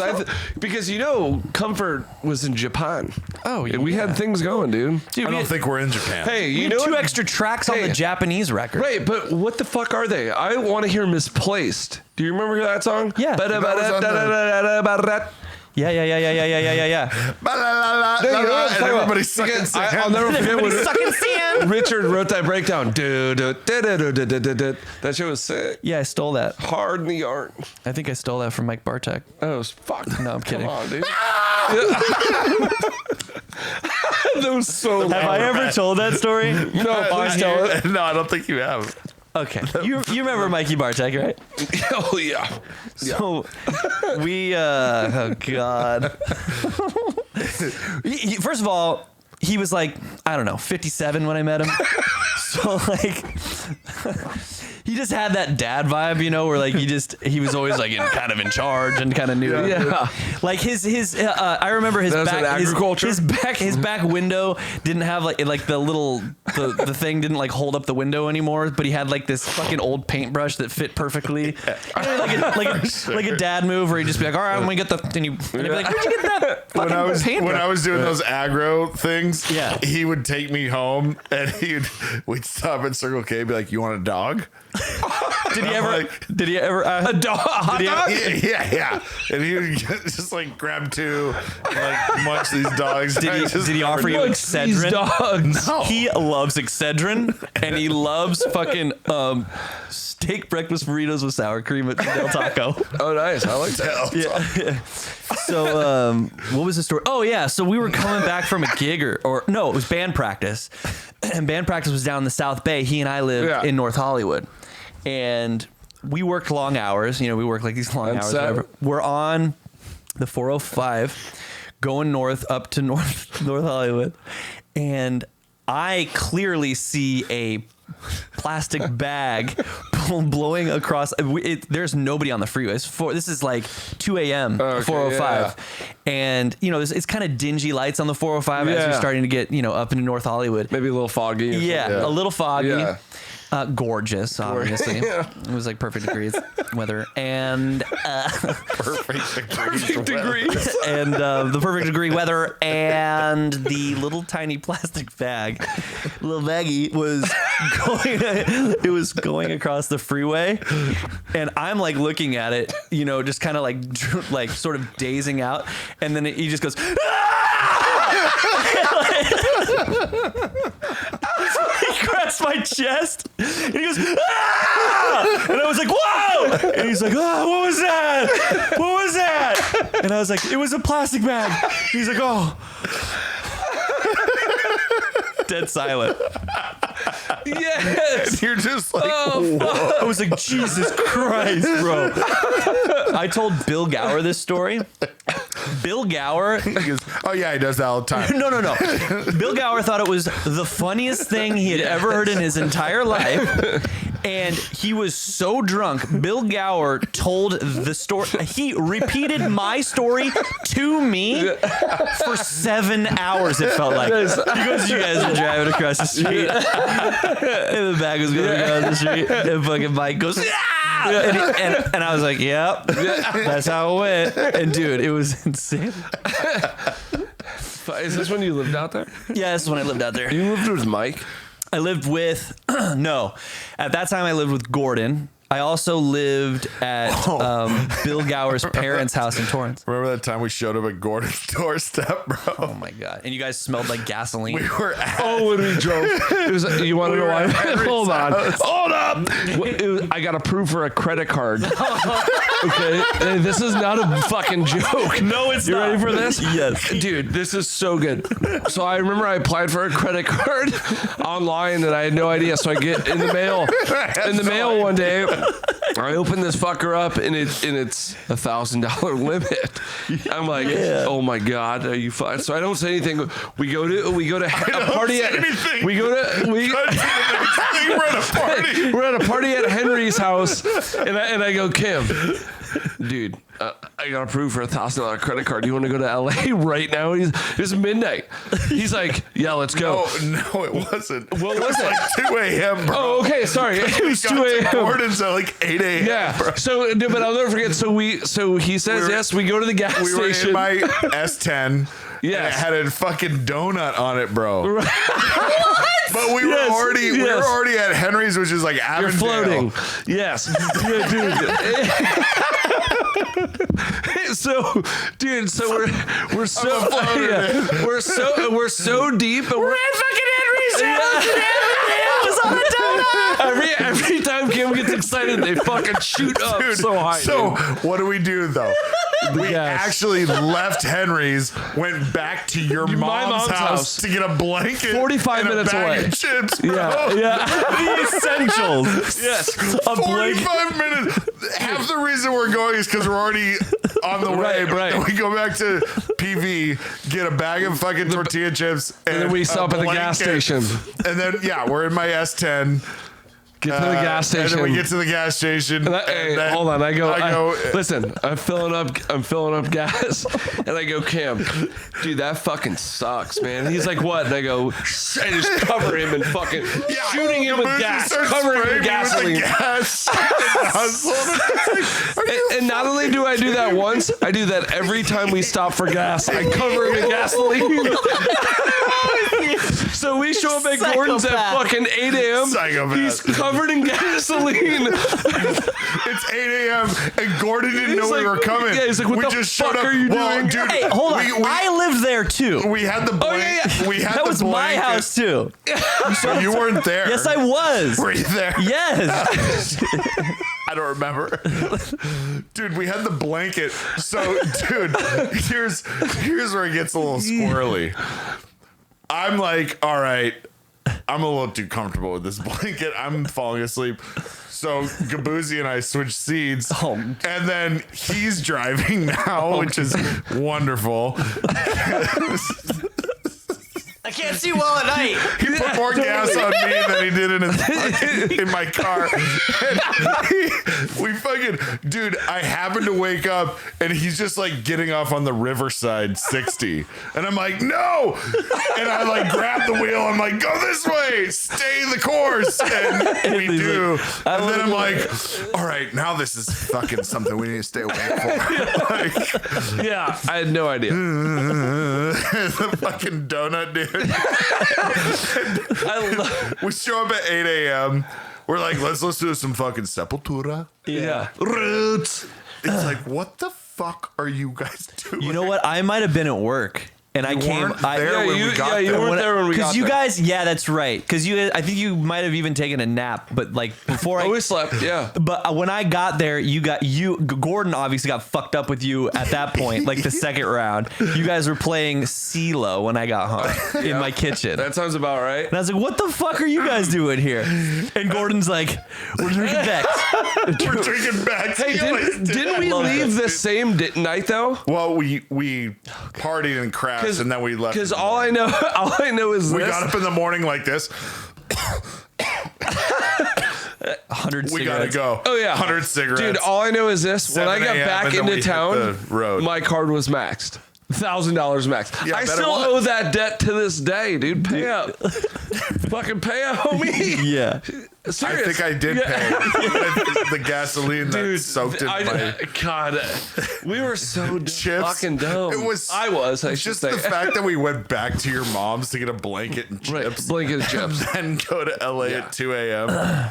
Comfort was in Japan. Oh, and we had things going, dude. Dude, I don't think we're in Japan. Hey, we you had know two what? extra tracks on Hey. the Japanese record. Right, but what the fuck are they? I want to hear Misplaced. Do you remember that song? Yeah. Yeah. Ba, la, la, la, No, la, you know la, what I'm and talking everybody's about. sucking Because sand. I'll never forget when Everybody's sucking sand. Richard wrote that breakdown. That shit was sick. Yeah, I stole that. Hard in the art. I think I stole that from Mike Bartek. Oh, fuck. No, I'm kidding. Come on, dude. That was so Have I ever told that story? No, please tell it. No, I don't think you have. Okay. You remember Mikey Bartek, right? Oh, yeah. So we oh god. First of all, he was like, I don't know, 57 when I met him. So like he just had that dad vibe, you know, where like he was always like kind of in charge and kind of knew. Yeah. Like his I remember his That was back in agriculture? his back window didn't have like the little the thing didn't like hold up the window anymore, but he had like this fucking old paintbrush that fit perfectly. You know, like a dad move where he'd just be like, all right, I'm gonna get the and he'd be like, where'd you get that fucking paintbrush? When I was doing those aggro things, Yeah. he would take me home and we'd stop at Circle K and be like, you want a dog? Did he I'm ever? like- Did he ever? A dog. Hot Did he- dog? Yeah. And he would just like grab two and like munch these dogs. Did he offer you Munch these Excedrin? dogs. No. He loves Excedrin and he loves fucking steak breakfast burritos with sour cream at Del Taco. Oh, nice. I like that. Yeah. So what was the story? Oh yeah, so we were coming back from a gig or no, it was band practice. And band practice was down in the South Bay. He and I lived in North Hollywood. And we worked long hours. You know, we worked like these long hours. Whatever. We're on the 405 going north up to North Hollywood. And I clearly see a plastic bag blowing across. There's nobody on the freeway. This is like 2 a.m. 405. And, you know, it's kind of dingy lights on the 405 as you're starting to get, you know, up into North Hollywood. Maybe a little foggy. or Yeah, something. a little foggy. Yeah. Gorgeous, obviously. Yeah. It was like perfect degrees weather. And perfect Degrees. and the perfect degree weather and the little tiny plastic bag, little baggie was going across the freeway, and I'm like looking at it, you know, just kind of like sort of dazing out, and then he just goes. He grabs my chest and he goes, ah! And I was like, whoa! And he's like, oh, what was that? What was that? And I was like, it was a plastic bag. He's like, oh. Dead silent. Yes. You're just like, I was like, Jesus Christ, bro. I told Bill Gower this story. Bill Gower. oh yeah, he does that all the time. No. Bill Gower thought it was the funniest thing he had ever heard in his entire life. And he was so drunk. Bill Gower told the story. He repeated my story to me for 7 hours, it felt like. Because you guys were driving across the street. And the bag was going across the street. And fucking Mike goes, yeah! And I was like, yep, that's how it went. And dude, it was insane. Is this when you lived out there? Yeah, this is when I lived out there. You lived with Mike? I lived with, no. At that time, I lived with Gordon. I also lived at Bill Gower's parents' house in Torrance. Remember that time we showed up at Gordon's doorstep, bro? Oh my God. And you guys smelled like gasoline. We were at When we drove. You want to know why? Hold on. house. Hold up. I got approved for a credit card. Okay? Hey, this is not a fucking joke. No, it's You not. ready for this? Yes. Dude, this is so good. So I remember I applied for a credit card online and I had no idea. So I get in the mail one day. I open this fucker up and it's $1,000 limit. I'm like, oh my God, are you fine? So I don't say anything. We go to a party we're at a party at Henry's house and I go, Kim, dude, I got approved for $1,000 credit card. You want to go to LA right now? It's midnight. He's like, yeah, let's go. No, it wasn't. What It was it? like 2 a.m., bro. Oh, okay, sorry. It was 2 a.m. Gordon's at like 8 a.m. Yeah. bro. So, but I'll never forget. So he says yes. We go to the gas We were station. in my S10. Yes. And it had a fucking donut on it, bro. But we were Yes, already at Henry's, which is like You're Avondale. floating. Yes. Yeah, dude. So we're so we're so deep, and we're at fucking Henry's house. Every time Kim gets excited, they fucking shoot up Dude, so high. So dude. what do we do though? We gas. actually left Henry's, went back to your mom's house to get a blanket, 45 and minutes a bag away. of chips. Bro. Yeah. The essentials. Yes. 45 minutes. Half the reason we're going is because we're already on the way. Right. Then we go back to PV, get a bag of fucking tortilla chips, And then we stop at the gas station. And then we're in my S10. Get to the gas And station. then we get to the gas station. Hey, then hold on. I go. I Listen, I'm filling up gas, and I go, Cam, dude, that fucking sucks, man. He's like, what? And I go, I just cover him and fucking shooting him with Gabuzzi gas, starts covering him spraying with me gasoline. gas. And not only do I do that once, I do that every time we stop for gas. I cover him in gasoline. So we show up at Gordon's at fucking 8 a.m. Psychopath. He's covered in gasoline. It's 8 a.m. and Gordon didn't know we like- were coming. yeah, he's like, what we the just fuck showed up. are you well, doing? Dude, Hey, hold on. We I lived there too. we had the blanket. We had That the was my blanket. house too. So you weren't there. Yes, I was. Were you there? Yes. I don't remember. Dude, we had the blanket. So, dude, here's where it gets a little squirrely. I'm like, all right, I'm a little too comfortable with this blanket. I'm falling asleep. So Gabuzzi and I switch seats, and then he's driving now, which is wonderful. I can't see well at night. He put more gas on me than he did in my car. And we fucking, dude, I happened to wake up and he's just like getting off on the Riverside 60. And I'm like, no. And I like grab the wheel. I'm like, go this way, stay the course. And we do. And then I'm like, all right, now this is fucking something we need to stay awake for. Like, Yeah, I had no idea. the fucking donut, dude. We show up at 8 a.m. We're like, let's listen to some fucking Sepultura. Yeah. Roots. It's like, what the fuck are you guys doing? You know what? I might have been at work. And I came. weren't there when we got there. you weren't there when we got Because you there. guys, yeah, that's right. Because I think you might have even taken a nap. But like before Oh, we slept, yeah. But when I got there, Gordon obviously got fucked up with you at that point, like the second round. You guys were playing CeeLo when I got home in my kitchen. That sounds about right. And I was like, what the fuck are you guys doing here? And Gordon's like, we're drinking Bex. We're drinking back. Hey, didn't we leave the same night though? Well, we partied and crashed, and then we left. Because all I know is we this. got up in the morning like this. 100 We gotta cigarettes. go. Oh yeah, 100 cigarettes. Dude, all I know is this: when I 7 got a.m. back and then we into hit town, the road. my card was maxed. $1,000 max. Yeah, I bet it still was. owe that debt to this day, dude. Pay up. Fucking pay up, homie. Yeah. Serious. I think I did pay the gasoline that soaked in my God, we were so chips. fucking dumb. It was. I should just say. the fact that we went back to your mom's to get a blanket and Right, chips, blanket and chips. and go to LA at 2 a.m.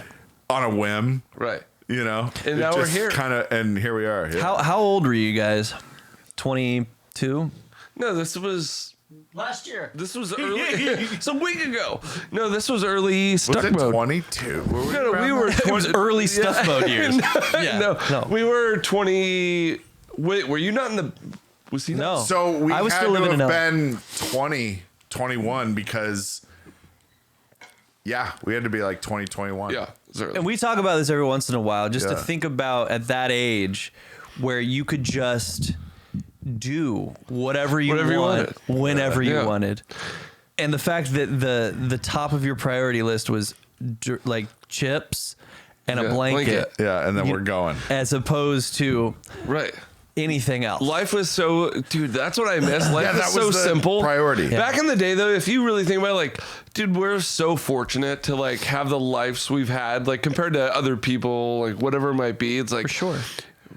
on a whim. Right. You know, And now we're here. And here we are. Yeah. How old were you guys? 22? No, this was Last year. early. It's a week ago. No, this was early Was stuck it mode. 22? Were we No, we around were that? It was early stuff mode years. no, we were 20. Wait, were you not in the? Was he? No. So we I was had still to living in have LA. been 20, 21 because, yeah, we had to be like 20, 21. Yeah. It was early. And we talk about this every once in a while, just to Yeah. think about at that age where you could just do whatever you Whatever you want, wanted. whenever you Yeah. wanted. And the fact that the top of your priority list was like chips and a Yeah, blanket, Yeah, and then we're going. as opposed to Right. anything else. Life was so, dude. That's what I miss. Life Yeah, was that so was the simple. priority. Yeah. Back in the day, though, if you really think about it, like, dude, we're so fortunate to like have the lives we've had, like compared to other people, like whatever it might be. It's like For sure.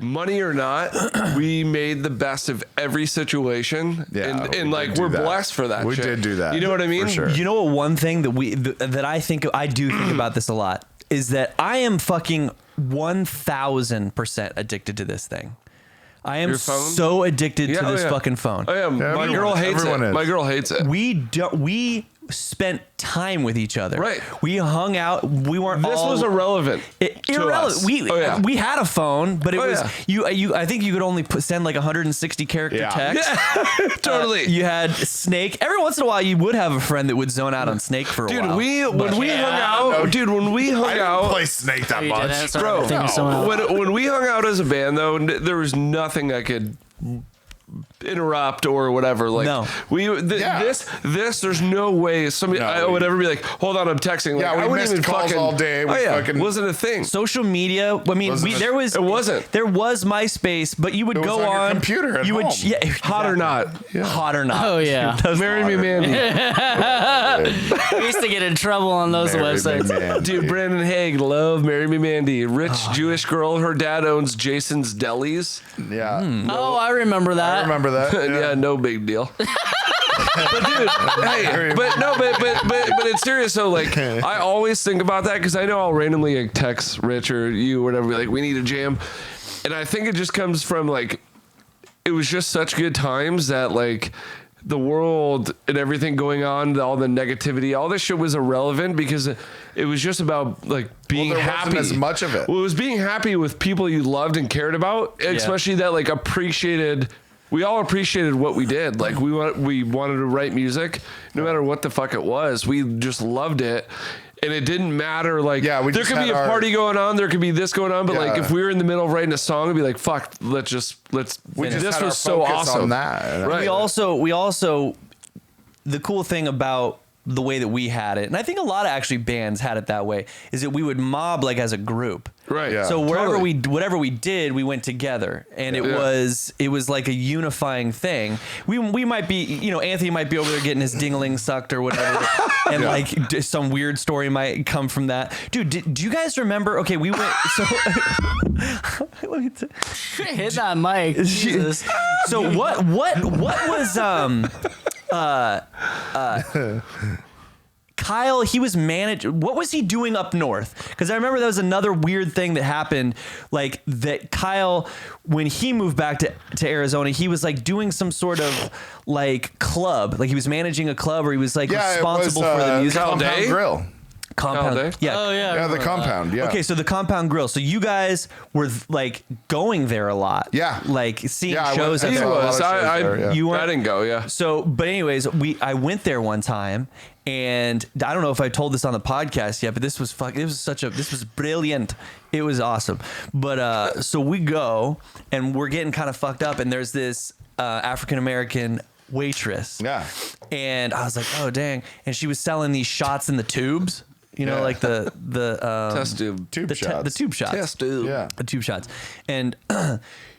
money or not, we made the best of every situation. Yeah, we and like did do we're that. blessed for that. We shit. did do that, You know what I mean? for sure. You know what? One thing that that I think I do think about this a lot is that I am fucking 1,000% addicted to this thing. I am Your phone? so addicted Yeah, to oh, this yeah. fucking phone. Oh yeah, my everyone girl is. hates Everyone it. is. My girl hates it. We spent time with each other. Right. We hung out. We weren't. This all, was irrelevant. to irrelevant. us. We Oh, yeah. we had a phone, but it Oh, was yeah. you. I think you could only send like 160 character Yeah. text. Totally. You had Snake. Every once in a while, you would have a friend that would zone out on Snake for a Dude, while. when we hung out, No. when we hung I didn't out, play Snake that You much. didn't? Sorry, bro. I'm thinking someone else. When we hung out as a band, though, there was nothing I could interrupt or whatever. Like No. Yeah. this there's no way somebody No, I would ever be like, hold on, I'm texting. Like, Yeah, we I wouldn't missed even calls fucking, all day. We Oh yeah, fucking- wasn't a thing. Social media. I mean, Wasn't it? there was. It wasn't. There was MySpace, but you would It was go on your on computer at you would, home. yeah, Hot or not, hot or not. Oh, yeah. That was marry me, Mandy. We used to get in trouble on those Marry me, websites. man. Dude, Brandon Haig, love Marry Me Mandy. Rich Jewish girl. Her dad owns Jason's Delis. Yeah. Oh, I remember that. I remember that. Yeah, no big deal. But dude, hey, but it's serious. So like, I always think about that because I know I'll randomly like, text Rich or you or whatever, be like, we need a jam, and I think it just comes from like, it was just such good times that like, the world and everything going on, all the negativity, all this shit was irrelevant because it was just about like being there happy. wasn't as much of it. Well, it was being happy with people you loved and cared about, especially that like appreciated. We all appreciated what we did. Like we wanted to write music, no matter what the fuck it was. We just loved it. And it didn't matter. Like, Yeah, we there just could be had a our- party going on. There could be this going on. But like, Yeah. if we were in the middle of writing a song, it'd be like, fuck, let's. We just this had was our so focus awesome. on that. Right. We also the cool thing about the way that we had it, and I think a lot of actually bands had it that way, is that we would mob like as a group. Right. Yeah. So Totally. whatever we did, we went together, and it Yeah. was like a unifying thing. We might be, Anthony might be over there getting his dingling sucked or whatever, and like some weird story might come from that. Dude, do you guys remember? Okay, we went so. Let me Hit that mic. Jesus. So what was Kyle, he was what was he doing up north? Because I remember that was another weird thing that happened, like that Kyle, when he moved back to Arizona, he was like doing some sort of like club, like he was managing a club, or he was like Yeah, responsible it was, for the music. Cal Compound Day? Grill. Compound. Day? Yeah. Oh, yeah. I Yeah, the remember that. compound. Yeah. Okay, so the Compound Grill. So you guys were like going there a lot. Yeah. Like seeing Yeah, I shows went- at He I there. saw a lot was. of shows there, yeah. You weren't- I didn't go. Yeah. So, but anyways, I went there one time, and I don't know if I told this on the podcast yet, but this was this was brilliant. It was awesome. But so we go, and we're getting kind of fucked up, and there's this African American waitress. Yeah. And I was like, oh dang, and she was selling these shots in the tubes. Yeah. Like the Test tube. Tube the shots. the tube shots. Test tube. Yeah. The tube shots. And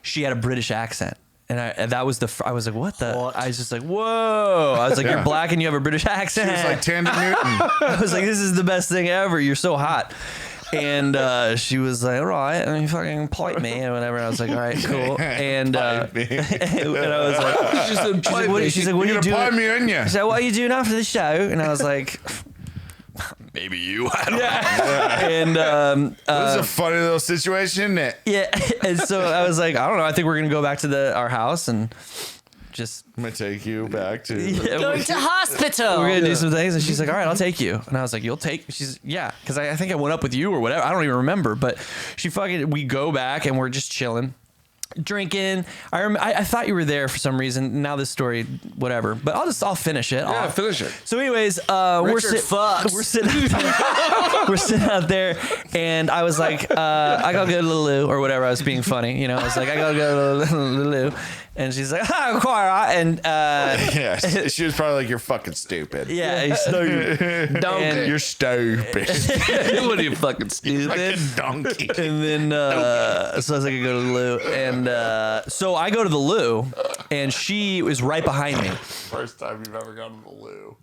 she had a British accent. And that was I was like, what the? I was just like, whoa. I was like, you're black and you have a British accent. She was like Tanda Newton. I was like, this is the best thing ever. You're so hot. And she was like, all right, and you fucking point me and whatever. And I was like, all right, cool. And I was like, she's like, what are you doing? Pie me in you. She's like, what are you doing after the show? And I was like, maybe you. I don't know. And it was a funny little situation, isn't it? Yeah. And so I was like, I don't know. I think we're gonna go back to our house and just. I'm gonna take you back to Going to hospital. We're gonna do some things, and she's like, "All right, I'll take you." And I was like, "You'll take?" She's because I think I went up with you or whatever. I don't even remember, but we go back and we're just chilling, drinking. I thought you were there for some reason. Now this story, whatever. But I'll finish it. Yeah, finish it. So, anyways, we're sitting out there, and I was like, I gotta go to the loo or whatever. I was being funny, I was like, I gotta go to the loo. And she's like, quite all right. And yeah, she was probably like, you're fucking stupid. Yeah, you're stupid. Donkey. You're stupid. What are you fucking stupid? Fucking donkey. And then, so I was like, I go to the loo. And so I go to the loo, and she was right behind me. First time you've ever gone to the loo.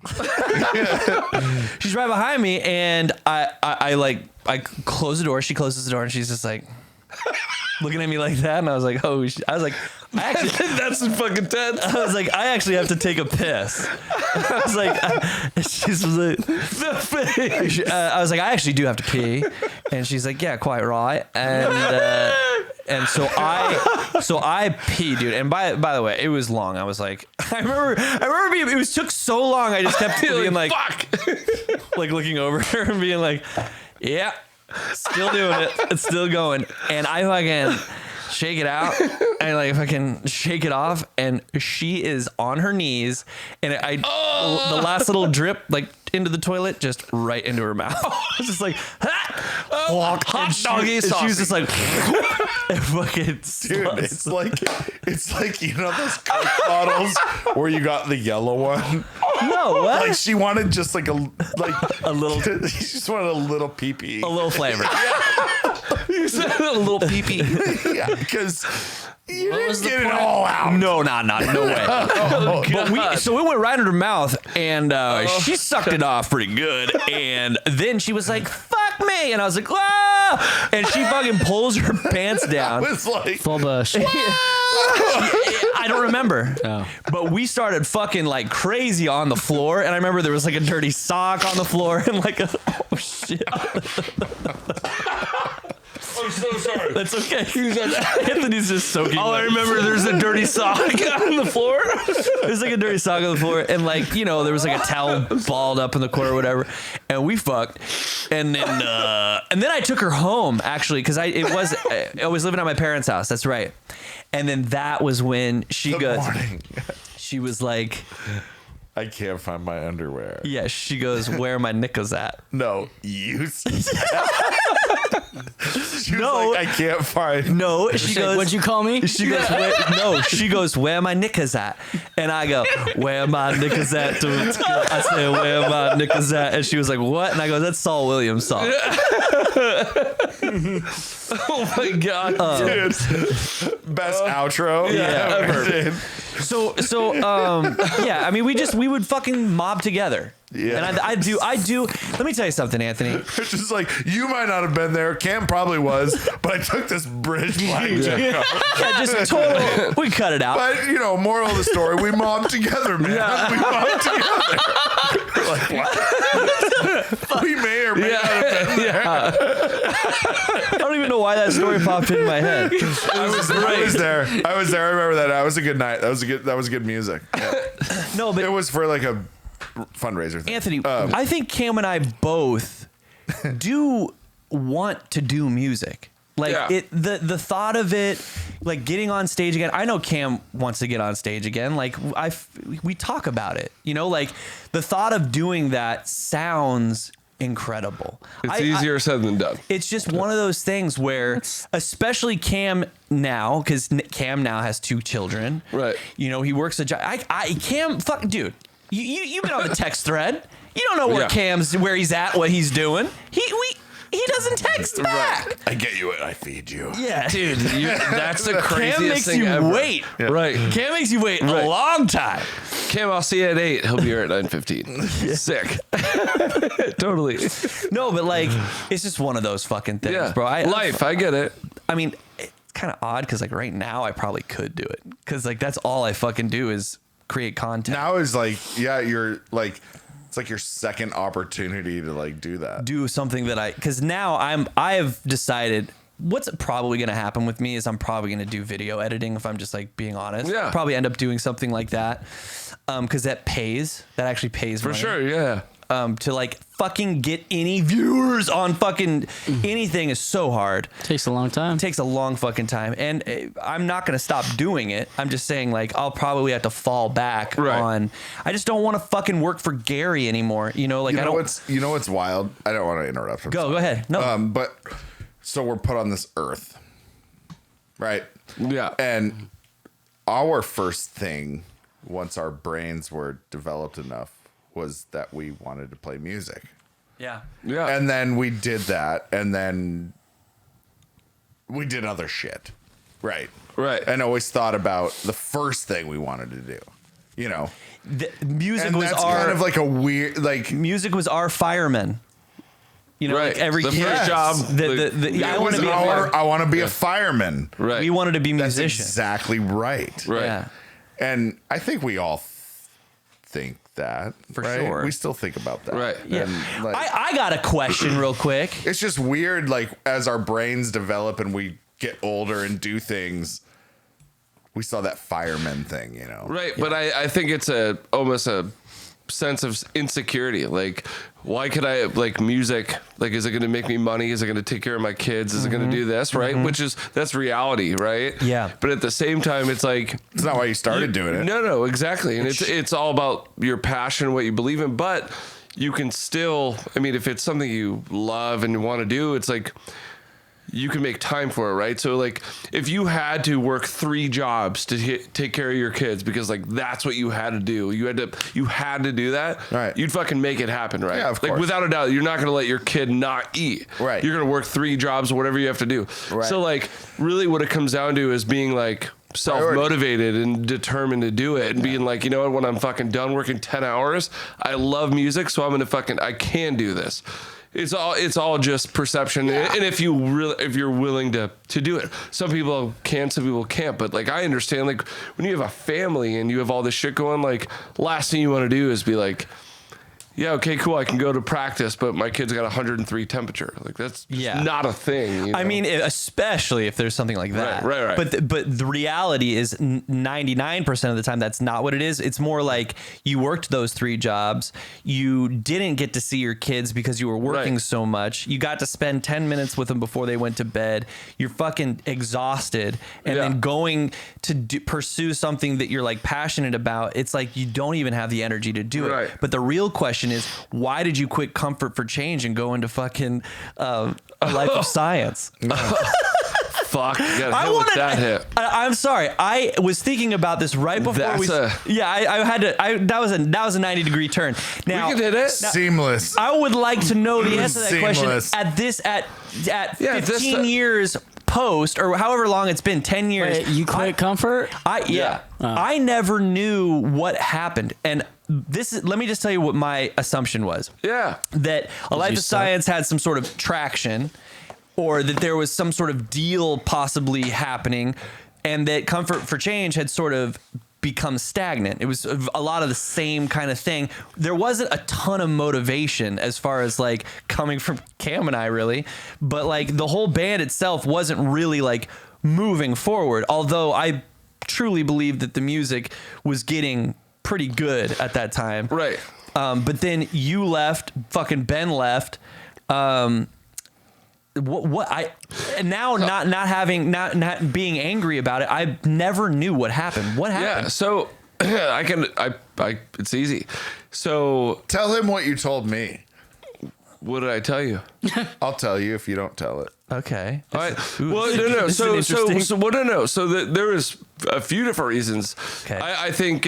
She's right behind me, and I close the door. She closes the door, and she's just like looking at me like that. And I was like, oh, I was like, I actually, that's fucking tense. I was like, I actually have to take a piss. I was like, she's like, I was like, I actually do have to pee. And she's like, yeah, quite right. And so I pee, dude. And by the way, it was long. I was like, I remember it took so long. I just kept being like, fuck, like looking over her and being like, yeah, still doing it. It's still going. And I fucking shake it out and like fucking shake it off, and she is on her knees, and the last little drip like into the toilet, just right into her mouth. It's just like hot doggy sauce. She was just like fucking dude. It's like those Coke bottles where you got the yellow one. No, what? Like she wanted just like a little. She just wanted a little pee-pee. A little flavor. You said a little pee-pee. Yeah, because you didn't get it all out. No, no way. But so it went right in her mouth, and she sucked it off pretty good. And then she was like, "Fuck me," and I was like, "Ah!" And she fucking pulls her pants down. It was like Full bush. I don't remember. Oh. But we started fucking like crazy on the floor, and I remember there was like a dirty sock on the floor and like oh shit. I'm so sorry. That's okay. Anthony's just soaking. All I remember, there's a dirty sock on the floor. There's like a dirty sock on the floor, and like there was like a towel balled up in the corner or whatever, and we fucked, and then I took her home actually because I was living at my parents' house. That's right, and then that was when she she was like, I can't find my underwear. yeah, she goes, where are my knickers at? No, you said that. She was like, I can't find. No, she goes, What'd you call me? She goes, she goes, where are my knickers at? And I go, where are my knickers at? I say, where are my knickers at? And she was like, what? And I go, that's Saul Williams' song. Oh my god, Dude. Best outro ever. So, yeah, I mean, we would fucking mob together. Yeah. And I do. Let me tell you something, Anthony. It's just like, you might not have been there. Cam probably was, but I took this British blackjack. Yeah, just total. We cut it out. But, moral of the story, we mobbed together, man. Yeah. We mobbed together. Like, what? We may or may not have been there. I don't even know why that story popped into my head. I was there. I remember that. That was a good night. That was good music. Yeah. No, but it was for like a fundraiser thing. Anthony, I think Cam and I both do want to do music. Like the thought of it, like getting on stage again. I know Cam wants to get on stage again. Like we talk about it. Like the thought of doing that sounds incredible. It's easier said than done. It's just one of those things where, especially Cam now, because Cam now has 2 children. Right. He works a job. Cam, fuck, dude. You've been on the text thread. You don't know where Cam's, where he's at, what he's doing. he doesn't text back. I get you and I feed you. Yeah, Dude, that's the Cam craziest makes thing you ever. wait. Right. Cam makes you wait Right. a long time. Cam, I'll see you at 8. He'll be here at 9:15. Sick. Totally. No, but like, it's just one of those fucking things, Yeah. bro. Life, I get it. I mean, it's kind of odd because like right now I probably could do it because like that's all I fucking do is create content. Now is like, yeah, you're like, it's like your second opportunity to like do that. Do something that because now I've decided what's probably going to happen with me is I'm probably going to do video editing if I'm just like being honest. Yeah. Probably end up doing something like that because that actually pays For money. sure, yeah. To like fucking get any viewers on fucking anything is so hard. Takes a long time. It takes a long fucking time, and I'm not gonna stop doing it. I'm just saying, like, I'll probably have to fall back Right. on. I just don't want to fucking work for Gary anymore. You know, like You I know don't. what's wild? I don't want to interrupt. I'm Go sorry. ahead. No. But so we're put on this earth, right? Yeah. And our first thing, once our brains were developed enough, was that we wanted to play music. Yeah. Yeah. And then we did that, and then we did other shit. Right. Right. And always thought about the first thing we wanted to do. You know. The music And was that's our kind of like a weird like music was our fireman. You know, Right. like every The kid. first job, I it want was to be. I want to be a fireman. Right. We wanted to be That's musicians. exactly right. Right. Yeah. And I think we all think that. For right? sure. We still think about that. Right. Yeah. And, like, I got a question real quick. it's just weird, like, as our brains develop and we get older and do things, we saw that fireman thing, you know? Right, but I think it's almost a sense of insecurity. Like, why could I like music? Like, is it going to make me money? Is it going to take care of my kids? Is it going to do this? Right, which is that's reality, right? Yeah. But at the same time, it's like It's not why you started doing it. no, exactly, and it's all about your passion, what you believe in, but you can still. I mean, if it's something you love and you want to do, it's like. You can make time for it, right? So, like, if you had to work 3 jobs to take care of your kids because, like, that's what you had to do, you had to do that, Right. You'd fucking make it happen, right? Yeah, of like, course. without a doubt, you're not going to let your kid not eat, Right. You're going to work 3 jobs, whatever you have to do. Right. So, like, really, what it comes down to is being like self-motivated and determined to do it, and being like, you know what? When I'm fucking done working 10 hours, I love music, so I'm gonna I can do this. It's all just perception, and if you're willing to do it, some people can, some people can't. But like I understand, like when you have a family and you have all this shit going, like last thing you want to do is be like, yeah, okay, cool, I can go to practice, but my kid's got 103 temperature. Like that's just not a thing. You know? I mean, especially if there's something like that. Right. But the reality is 99% of the time that's not what it is. It's more like you worked those 3 jobs. You didn't get to see your kids because you were working so much. You got to spend 10 minutes with them before they went to bed. You're fucking exhausted. And then going to pursue something that you're like passionate about, it's like you don't even have the energy to do it. Right. But the real question is, why did you quit comfort for change and go into fucking a life of science? Fuck, you got hit with that hit. I'm sorry. I was thinking about this right before I had to. That was a 90-degree turn. Now We can hit it. Seamless. I would like to know the answer to that Seamless. question at 15 years post or however long it's been, 10 years. Wait, you quit comfort? I never knew what happened, and let me just tell you what my assumption was. Yeah. That a life of science had some sort of traction, or that there was some sort of deal possibly happening, and that comfort for change had sort of become stagnant. It was a lot of the same kind of thing. There wasn't a ton of motivation as far as like coming from Cam and I really, but like the whole band itself wasn't really like moving forward. Although I truly believe that the music was getting pretty good at that time. Right. But then you left, fucking Ben left. Not being angry about it, I never knew what happened. What happened? Yeah, so it's easy. So Tell him what you told me. what did I tell you? I'll tell you if you don't tell it. Okay. All right. Well, no. This is interesting. There was a few different reasons. Okay. I think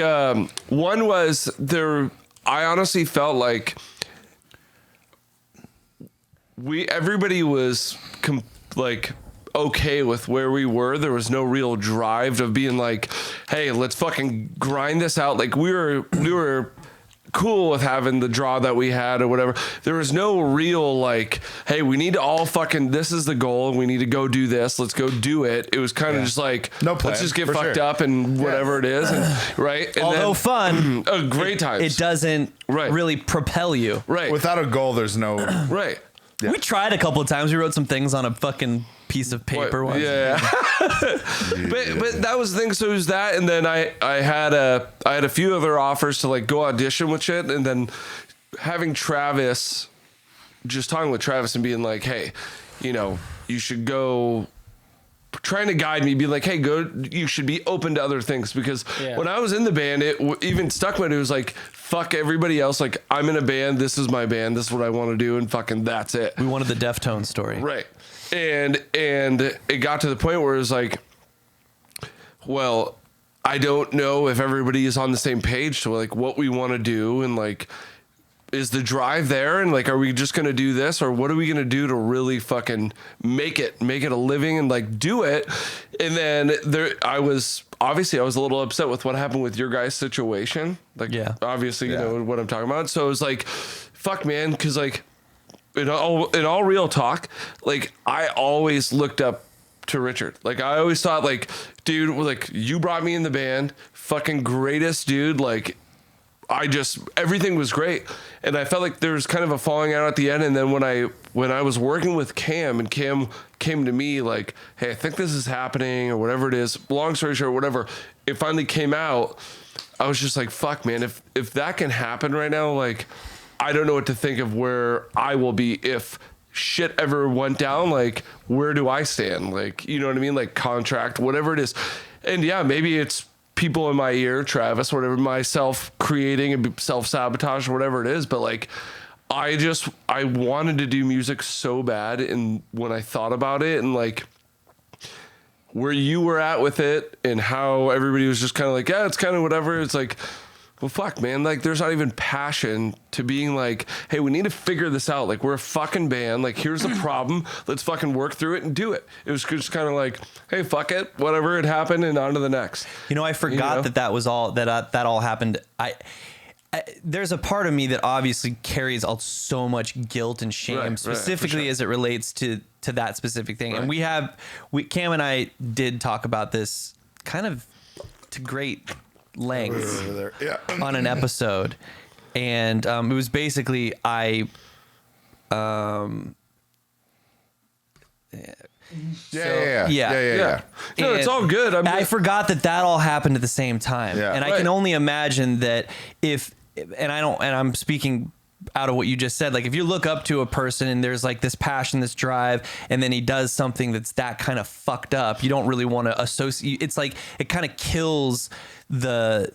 one was there. I honestly felt like everybody was like okay with where we were. There was no real drive of being like, hey, let's fucking grind this out. Like we were cool with having the draw that we had or whatever. There was no real like, hey, we need to all fucking, this is the goal. We need to go do this. Let's go do it. It was kind of just like, no plan, let's just get fucked up and whatever it is. And, right. And although fun, a great time. It doesn't really propel you. Right. Without a goal, there's no. Right. Yeah. We tried a couple of times. We wrote some things on a fucking piece of paper once. Yeah. but that was the thing. So it was that, and then I had a few other offers to like go audition with shit, and then having Travis, just talking with Travis and being like, hey, you know, you should go. Trying to guide me, be like, hey, go. You should be open to other things, because when I was in the band, even Stuckmode, it was like, fuck everybody else. Like, I'm in a band. This is my band. This is what I want to do, and fucking that's it. We wanted the Deftones story, right? And it got to the point where it was like, well, I don't know if everybody is on the same page to like what we want to do, and like, is the drive there, and like, are we just gonna do this, or what are we gonna do to really fucking make it a living and like do it? And then I was a little upset with what happened with your guys' situation. Like, obviously, you know what I'm talking about. So it was like, fuck, man, because like, in all real talk, like I always looked up to Richard. Like I always thought, like, dude, like you brought me in the band, fucking greatest dude, like. Everything was great, and I felt like there was kind of a falling out at the end. And then when I was working with Cam, and Cam came to me like, hey, I think this is happening, or whatever it is, long story short, whatever, it finally came out. I was just like, fuck, man, if that can happen right now, like, I don't know what to think of where I will be if shit ever went down. Like, where do I stand? Like, you know what I mean? Like contract, whatever it is. And yeah, maybe it's people in my ear, Travis, whatever, myself creating and self-sabotage or whatever it is. But like, I wanted to do music so bad. And when I thought about it and like where you were at with it and how everybody was just kind of like, yeah, it's kind of whatever. It's like, well, fuck, man. Like, there's not even passion to being like, hey, we need to figure this out. Like, we're a fucking band. Like, here's the problem. Let's fucking work through it and do it. It was just kind of like, hey, fuck it. Whatever, it happened, and on to the next. You know, I forgot that was all, that all happened. There's a part of me that obviously carries so much guilt and shame, specifically as it relates to that specific thing. And Cam and I did talk about this kind of to great length on an episode, and it was basically Yeah. No, it's all good. I forgot that all happened at the same time, and I can only imagine that I'm speaking out of what you just said. Like, if you look up to a person and there's like this passion, this drive, and then he does something that's that kind of fucked up, you don't really want to associate. It's like it kind of kills that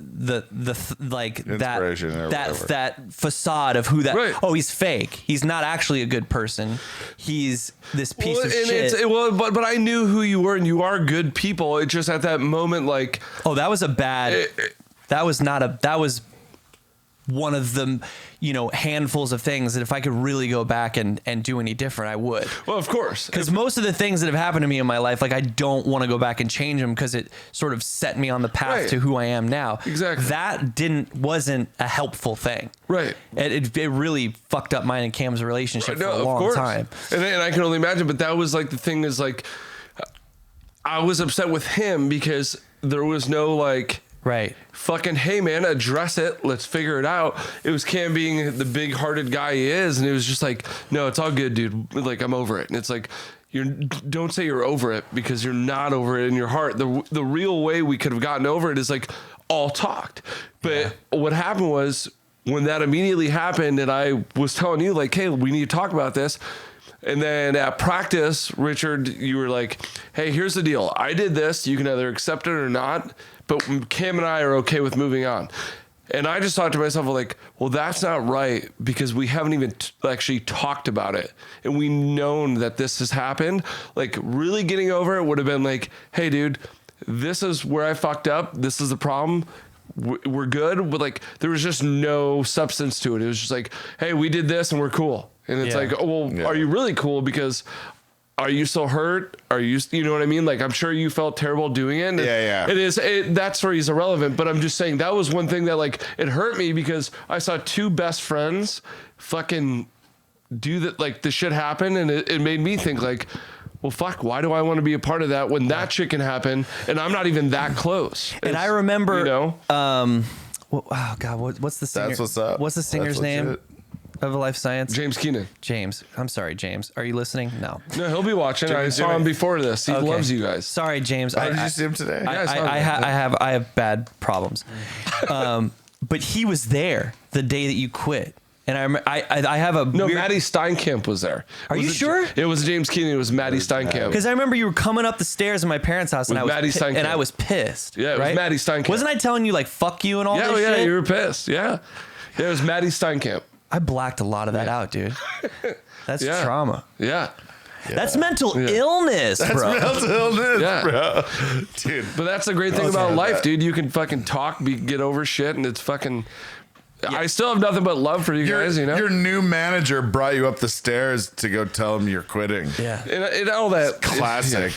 facade of who that. Right. Oh, he's fake. He's not actually a good person. He's this piece of shit. But I knew who you were, and you are good people. It just at that moment, like, oh, that was a bad. That was one of the, handfuls of things that if I could really go back and do any different, I would. Well, of course. Because most of the things that have happened to me in my life, like, I don't want to go back and change them because it sort of set me on the path to who I am now. Exactly. That wasn't a helpful thing. Right. It really fucked up mine and Cam's relationship for a long time. And I can only imagine, but that was like the thing is like, I was upset with him because there was no like, fucking, hey man, address it. Let's figure it out. It was Cam being the big hearted guy he is. And it was just like, no, it's all good, dude. Like, I'm over it. And it's like, don't say you're over it, because you're not over it in your heart. The real way we could have gotten over it is like all talked. But what happened was when that immediately happened and I was telling you like, hey, we need to talk about this. And then at practice, Richard, you were like, hey, here's the deal. I did this. You can either accept it or not. But Cam and I are okay with moving on. And I just thought to myself, like, well, that's not right, because we haven't even actually talked about it. And we known that this has happened. Like, really getting over it would have been like, hey, dude, this is where I fucked up. This is the problem. We're good. But like, there was just no substance to it. It was just like, hey, we did this and we're cool. And it's Yeah. like, oh, well, Yeah. are you really cool? Because are you so hurt? Are you know what I mean? Like, I'm sure you felt terrible doing it. And Yeah. that story is irrelevant, but I'm just saying that was one thing that like, it hurt me because I saw two best friends fucking do that. Like the shit happen. And it made me think like, well, fuck, why do I want to be a part of that when that shit can happen and I'm not even that close? And I remember, you know, oh God, what's the singer? That's what's up. What's the singer's That's name legit. of Life Science? James Keenan. James. I'm sorry, James. Are you listening? No. No, he'll be watching. I saw Jimmy. him before this. He Okay. loves you guys. Sorry, James. Did you see him today? I saw him. I have bad problems. But he was there the day that you quit. And I have a No, weird, Maddie Steinkamp was there. Are you sure? It was James Keenan. It was Maddie Steinkamp. because I remember you were coming up the stairs in my parents' house and With Maddie Steinkamp. and I was pissed. Yeah, it was right? Maddie Steinkamp. Wasn't I telling you like fuck you and all Yeah, this yeah, shit? you were pissed. Yeah. Yeah, it was Maddie Steinkamp. I blacked a lot of that out, dude. That's Yeah. trauma. Yeah. That's mental illness, bro. Mental illness, Yeah. bro. Dude. But that's the great thing Okay. about life, dude. You can fucking talk, get over shit, and it's fucking. I still have nothing but love for you guys, you know? Your new manager brought you up the stairs to go tell him you're quitting. Yeah. And all that. Classic.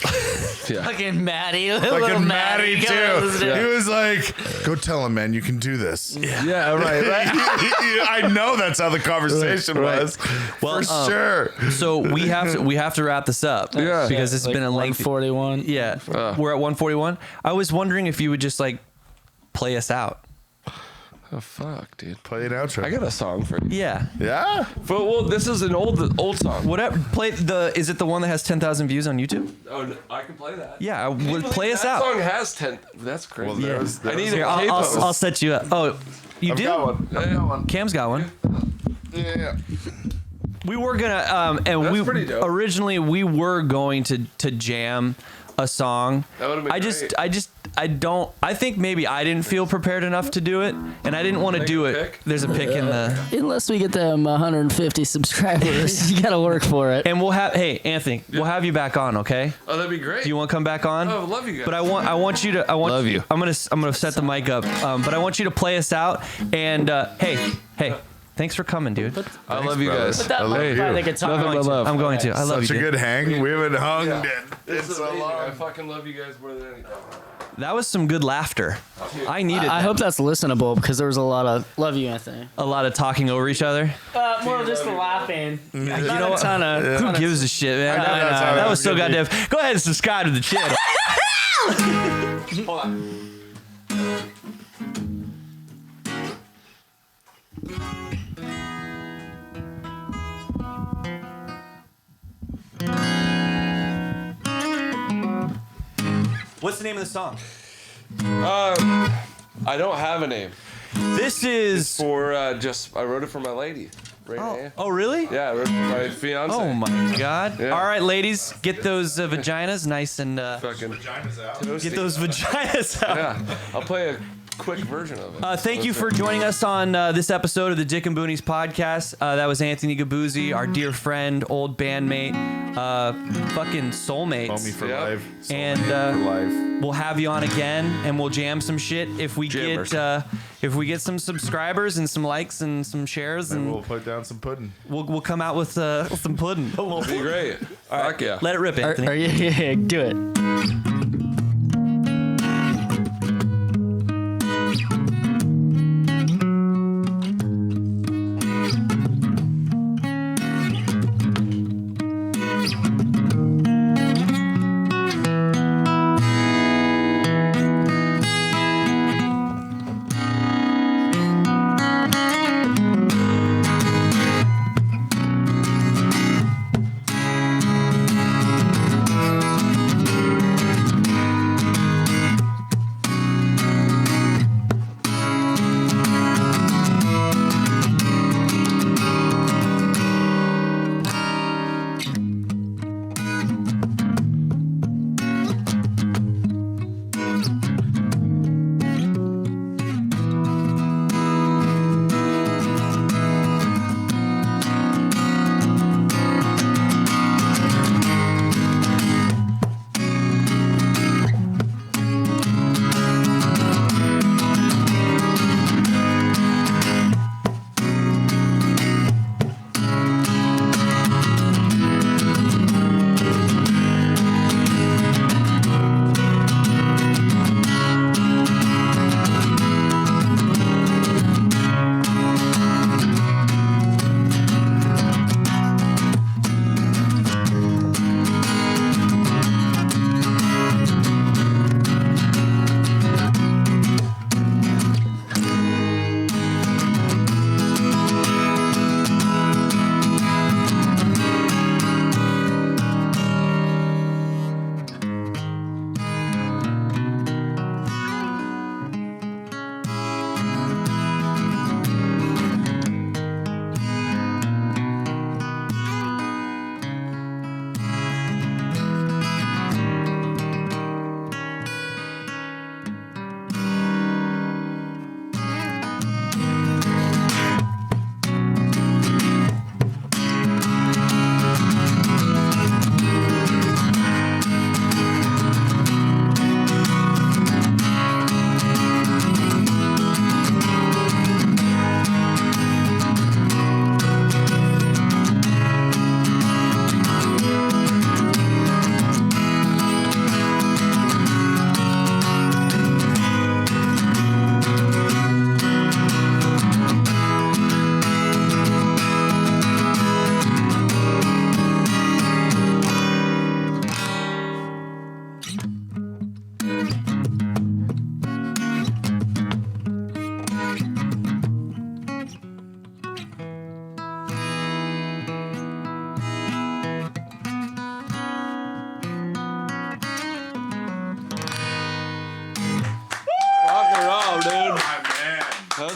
Yeah. Fucking Maddie, little Fucking Maddie Maddie coming up the too. stairs. He was like, "Go tell him, man, you can do this." Yeah, right. I know that's how the conversation Right. was. Well, for sure. So we have to wrap this up. Yeah. Because it's Like been a lengthy. 141. Yeah. We're at 141. I was wondering if you would just like play us out. Oh, fuck, dude. Play an outro. I got a song for you. Yeah. Yeah. But, well, this is an old song. Whatever. Play the. Is it the one that has 10,000 views on YouTube? Oh, no, I can play that. Yeah. Play us That out. song has 10. That's crazy. Well, there was- I need Here, a I'll set you up. Oh, you I've do? got one. I've got one. Cam's got one. Yeah. We were gonna and That's we pretty dope. originally we were going to jam a song. That would've been great. I think maybe I didn't feel prepared enough to do it, and I didn't want to Make do a it. pick? There's a pick in the Unless we get them 150 subscribers, you gotta work for it. and we'll have Anthony, we'll have you back on, okay? Oh, that'd be great. Do you want to come back on? Oh, I love you guys. But I want you to Love you. I'm gonna set the mic up. But I want you to play us out. And hey, thanks for coming, dude. I love you brother. guys. Put that I mic by the guitar. Nothing but love. I'm going to. I love Such you, a dude. good hang. We haven't hung Yeah. in It's so amazing. I long. fucking love you guys more than anything. That was some good laughter. I needed I that. hope that's listenable because there was a lot of love you, Anthony. A lot of talking over each other. More just the laughing. You know what? Who gives a shit, man? I know, that's how That it was so was gonna goddamn. Go ahead and subscribe to the channel. What's the name of the song? I don't have a name. This is. For I wrote it for my lady. Right. Oh, really? Yeah, I wrote it for my fiance. Oh my God! Yeah. All right, ladies, get those vaginas nice and Fucking get those vaginas out. Yeah, I'll play a quick version of it. Thank you for joining us on this episode of the Dick and Boonies podcast. That was Anthony Gabuzzi, our dear friend, old bandmate, fucking soulmates. Homie for Yep. life. And For life. we'll have you on again, and we'll jam some shit if we Jammers. get some subscribers and some likes and some shares, And and we'll put down some pudding. we'll come out with some pudding. Be great. Fuck yeah. Let it rip, Anthony. Are you? Yeah, do it.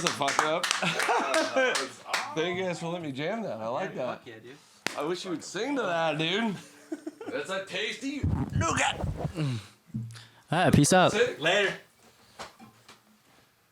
was a fuck up. Thank you guys for letting me jam that. I like that. Yeah, dude. I wish you would sing to that, dude. That's a tasty nougat. All right, peace out. Later.